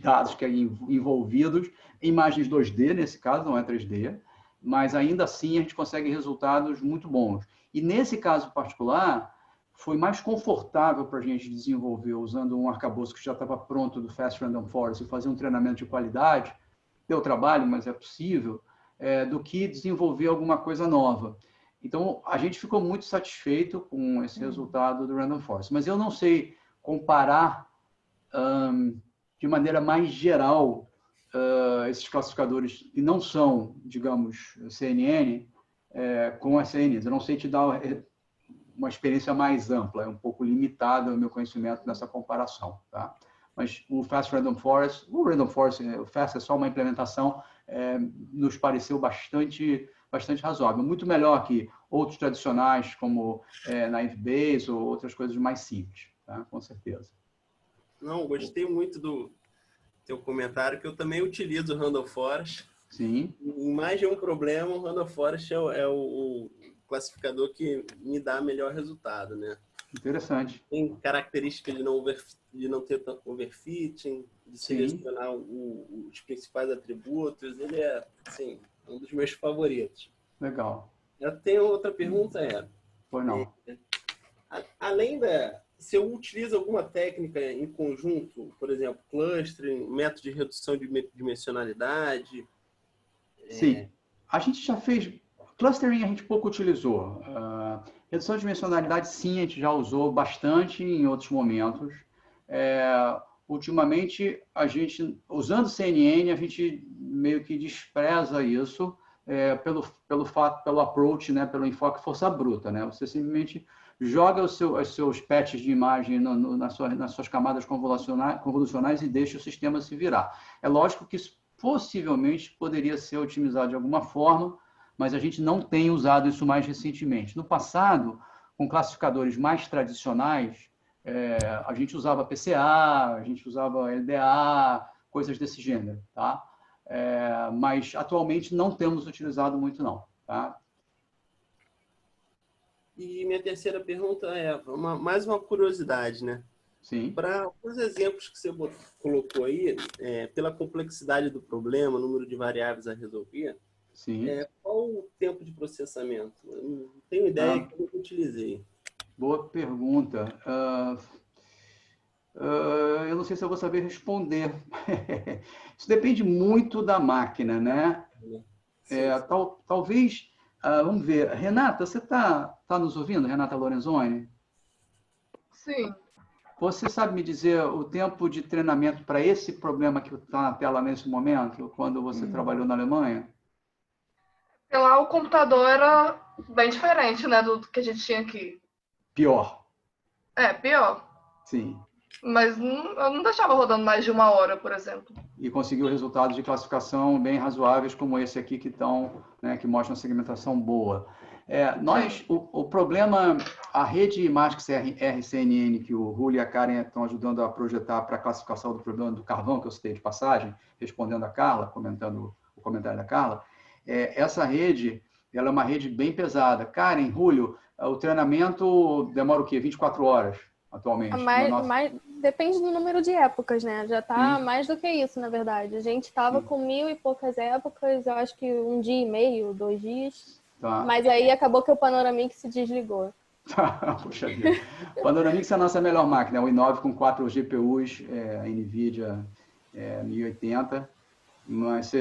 [SPEAKER 1] dados que envolvidos, imagens 2D nesse caso, não é 3D, mas ainda assim a gente consegue resultados muito bons. E nesse caso particular, foi mais confortável para a gente desenvolver usando um arcabouço que já estava pronto do Fast Random Forest e fazer um treinamento de qualidade, deu trabalho, mas é possível, do que desenvolver alguma coisa nova. Então, a gente ficou muito satisfeito com esse resultado do Random Forest. Mas eu não sei comparar de maneira mais geral esses classificadores que não são, digamos, CNN, com as CNs. Eu não sei te dar uma experiência mais ampla, é um pouco limitado o meu conhecimento nessa comparação, tá? Mas o Fast Random Forest, o Fast é só uma implementação, nos pareceu bastante razoável, muito melhor que outros tradicionais como Naive Bayes ou outras coisas mais simples, tá? Com certeza.
[SPEAKER 5] Não, gostei muito do teu comentário, que eu também utilizo o Random Forest.
[SPEAKER 1] Sim.
[SPEAKER 5] Em mais de um problema, o Random Forest é o classificador que me dá melhor resultado, né?
[SPEAKER 1] Interessante.
[SPEAKER 5] Tem características de não ter tanto overfitting, de selecionar os principais atributos. Ele é, assim, um dos meus favoritos.
[SPEAKER 1] Legal.
[SPEAKER 5] Eu tenho outra pergunta,
[SPEAKER 1] Pois não.
[SPEAKER 5] Além se eu utilizo alguma técnica em conjunto, por exemplo, clustering, método de redução de dimensionalidade?
[SPEAKER 1] Sim. A gente já fez... Clustering a gente pouco utilizou. Redução de dimensionalidade, sim, a gente já usou bastante em outros momentos. Ultimamente, usando CNN, a gente meio que despreza isso pelo approach, né, pelo enfoque força bruta, né? Você simplesmente joga os seus patches de imagem nas suas camadas convolucionais e deixa o sistema se virar. É lógico que isso possivelmente poderia ser otimizado de alguma forma, mas a gente não tem usado isso mais recentemente. No passado, com classificadores mais tradicionais, a gente usava PCA, a gente usava LDA, coisas desse gênero, tá? Mas atualmente não temos utilizado muito, não, tá?
[SPEAKER 5] E minha terceira pergunta é mais uma curiosidade, né?
[SPEAKER 1] Sim.
[SPEAKER 5] Para os exemplos que você colocou aí, pela complexidade do problema, número de variáveis a resolver,
[SPEAKER 1] sim.
[SPEAKER 5] Qual o tempo de processamento? Eu não tenho ideia que eu utilizei.
[SPEAKER 1] Boa pergunta. Eu não sei se eu vou saber responder. Isso depende muito da máquina, né? Talvez... vamos ver. Renata, você está nos ouvindo? Renata Lorenzoni?
[SPEAKER 6] Sim.
[SPEAKER 1] Você sabe me dizer o tempo de treinamento para esse problema que está na tela nesse momento, quando você trabalhou na Alemanha?
[SPEAKER 6] Porque lá o computador era bem diferente, né, do que a gente tinha aqui.
[SPEAKER 1] Pior.
[SPEAKER 6] Pior.
[SPEAKER 1] Sim.
[SPEAKER 6] Mas eu não deixava rodando mais de 1 hora, por exemplo.
[SPEAKER 1] E conseguiu resultados de classificação bem razoáveis, como esse aqui, que estão, né, que mostram segmentação boa. O problema, a rede Matrix RCNN, que o Rui e a Karen estão ajudando a projetar para a classificação do problema do carvão, que eu citei de passagem, respondendo a Carla, comentando o comentário da Carla, essa rede, ela é uma rede bem pesada. Karen, Julio, o treinamento demora o quê? 24 horas atualmente?
[SPEAKER 7] Depende do número de épocas, né? Já está mais do que isso, na verdade. A gente estava com 1000 e poucas épocas, eu acho que 1 dia e meio, 2 dias. Tá. Mas aí acabou que o Panoramix se desligou.
[SPEAKER 1] Puxa vida. Panoramix é a nossa melhor máquina, o i9 com 4 GPUs, NVIDIA 1080.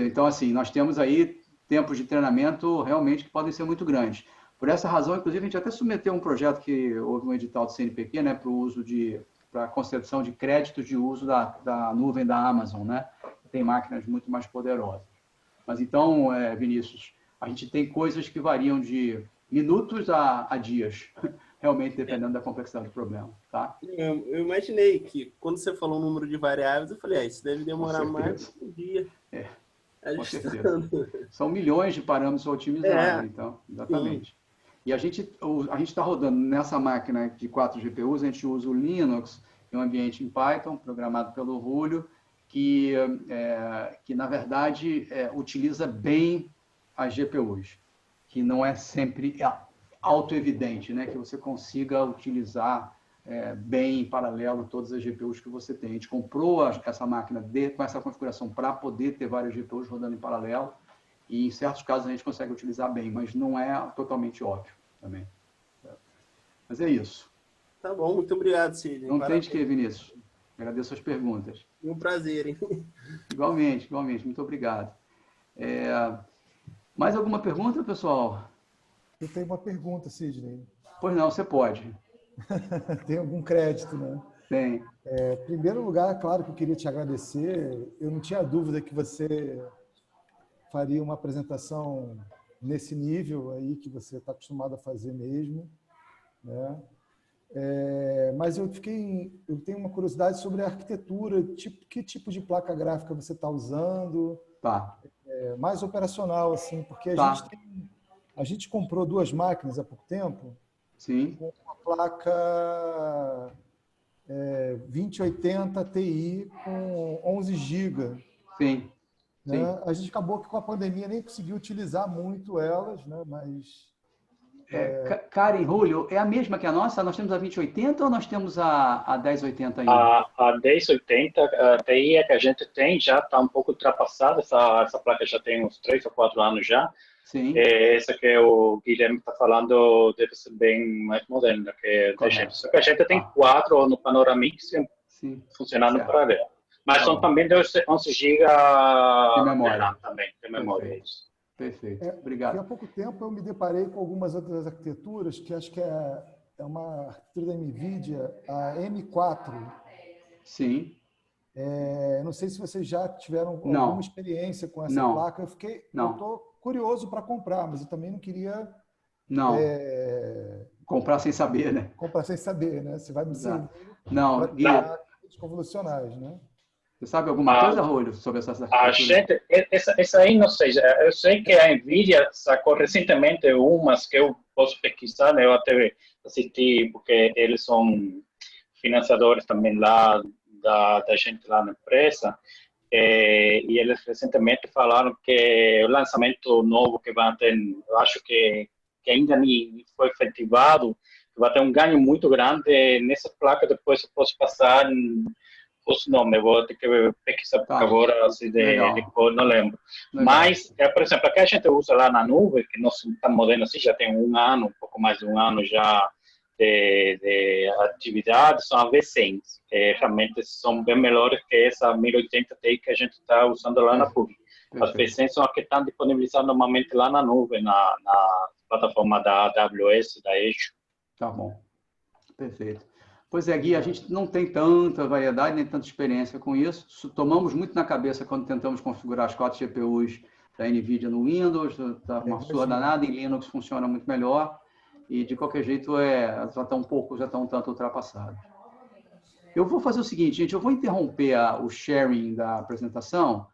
[SPEAKER 1] Então, assim, nós temos aí tempos de treinamento realmente que podem ser muito grandes. Por essa razão, inclusive, a gente até submeteu um projeto que houve um edital do CNPq, né, para a concepção de créditos de uso da nuvem da Amazon, né? Tem máquinas muito mais poderosas. Mas então, Vinícius, a gente tem coisas que variam de minutos a dias, realmente dependendo da complexidade do problema, tá?
[SPEAKER 5] Eu imaginei que quando você falou o número de variáveis, eu falei, isso deve demorar mais de um dia.
[SPEAKER 1] Com certeza. São milhões de parâmetros a otimizar, então, exatamente. Sim. E a gente está rodando nessa máquina de 4 GPUs, a gente usa o Linux, que é um ambiente em Python, programado pelo Julio, que na verdade, utiliza bem as GPUs, que não é sempre auto-evidente, né? Que você consiga utilizar bem em paralelo todas as GPUs que você tem. A gente comprou essa máquina com essa configuração para poder ter várias GPUs rodando em paralelo, e em certos casos a gente consegue utilizar bem, mas não é totalmente óbvio também. Mas é isso.
[SPEAKER 5] Tá bom, muito obrigado, Sidney.
[SPEAKER 1] Não tem de que, Vinícius. Agradeço as perguntas.
[SPEAKER 5] Um prazer, hein?
[SPEAKER 1] Igualmente. Muito obrigado. Mais alguma pergunta, pessoal?
[SPEAKER 8] Eu tenho uma pergunta, Sidney.
[SPEAKER 1] Pois não, você pode.
[SPEAKER 8] Tem algum crédito, né?
[SPEAKER 1] Tem.
[SPEAKER 8] Em primeiro lugar, claro que eu queria te agradecer. Eu não tinha dúvida que você faria uma apresentação nesse nível aí que você está acostumado a fazer mesmo, né? Mas eu tenho uma curiosidade sobre a arquitetura, que tipo de placa gráfica você está usando,
[SPEAKER 1] tá.
[SPEAKER 8] Mais operacional, assim, porque a gente comprou 2 máquinas há pouco tempo,
[SPEAKER 1] sim,
[SPEAKER 8] com uma placa 2080 Ti com 11 GB.
[SPEAKER 1] Sim.
[SPEAKER 8] Né? A gente acabou que com a pandemia nem conseguiu utilizar muito elas, né? Mas...
[SPEAKER 1] Karen, Julio, é a mesma que a nossa? Nós temos a 2080 ou nós temos a 1080 ainda?
[SPEAKER 9] A 1080 Ti que a gente tem já está um pouco ultrapassada, essa placa já tem uns 3 ou 4 anos já.
[SPEAKER 1] Sim.
[SPEAKER 9] Essa que o Guilherme está falando deve ser bem mais moderna que a gente. Só que a gente tem 4 no Panoramix funcionando em paralelo. Mas são também 11 GB
[SPEAKER 1] de memória.
[SPEAKER 9] Também, de memória.
[SPEAKER 1] Perfeito. Obrigado.
[SPEAKER 8] Há pouco tempo eu me deparei com algumas outras arquiteturas, que acho que é uma arquitetura da NVIDIA, a M4.
[SPEAKER 1] Sim.
[SPEAKER 8] Não sei se vocês já tiveram alguma experiência com essa placa. Eu estou curioso para comprar, mas eu também não queria
[SPEAKER 1] Comprar sem saber, né?
[SPEAKER 8] Comprar sem saber, né? Você vai me servir
[SPEAKER 1] para
[SPEAKER 8] convolucionais, né?
[SPEAKER 1] Você sabe alguma coisa, Rolho, sobre essas
[SPEAKER 9] arquiteturas? Gente, essa aí não sei. Eu sei que a NVIDIA sacou recentemente umas que eu posso pesquisar, né? Eu até assisti, porque eles são financiadores também lá da gente lá na empresa. E eles recentemente falaram que o lançamento novo que vai ter, eu acho que ainda nem foi efetivado, vai ter um ganho muito grande nessa placa. Depois eu posso passar os nomes, vou ter que pesquisar por agora, assim, não lembro. Legal. Mas, por exemplo, a que a gente usa lá na nuvem, que nós estamos modernos assim, já tem um ano, um pouco mais de um ano já de atividade, são as V100, que realmente são bem melhores que essa 1080 Ti que a gente está usando lá na PUC. As V100 são as que estão disponibilizadas normalmente lá na nuvem, na plataforma da AWS, da Azure.
[SPEAKER 1] Tá bom, perfeito. Pois é, Gui, a gente não tem tanta variedade, nem tanta experiência com isso. Tomamos muito na cabeça quando tentamos configurar as 4 GPUs da NVIDIA no Windows, tá uma surra danada, em Linux funciona muito melhor, e de qualquer jeito já está um tanto ultrapassado. Eu vou fazer o seguinte, gente, eu vou interromper o sharing da apresentação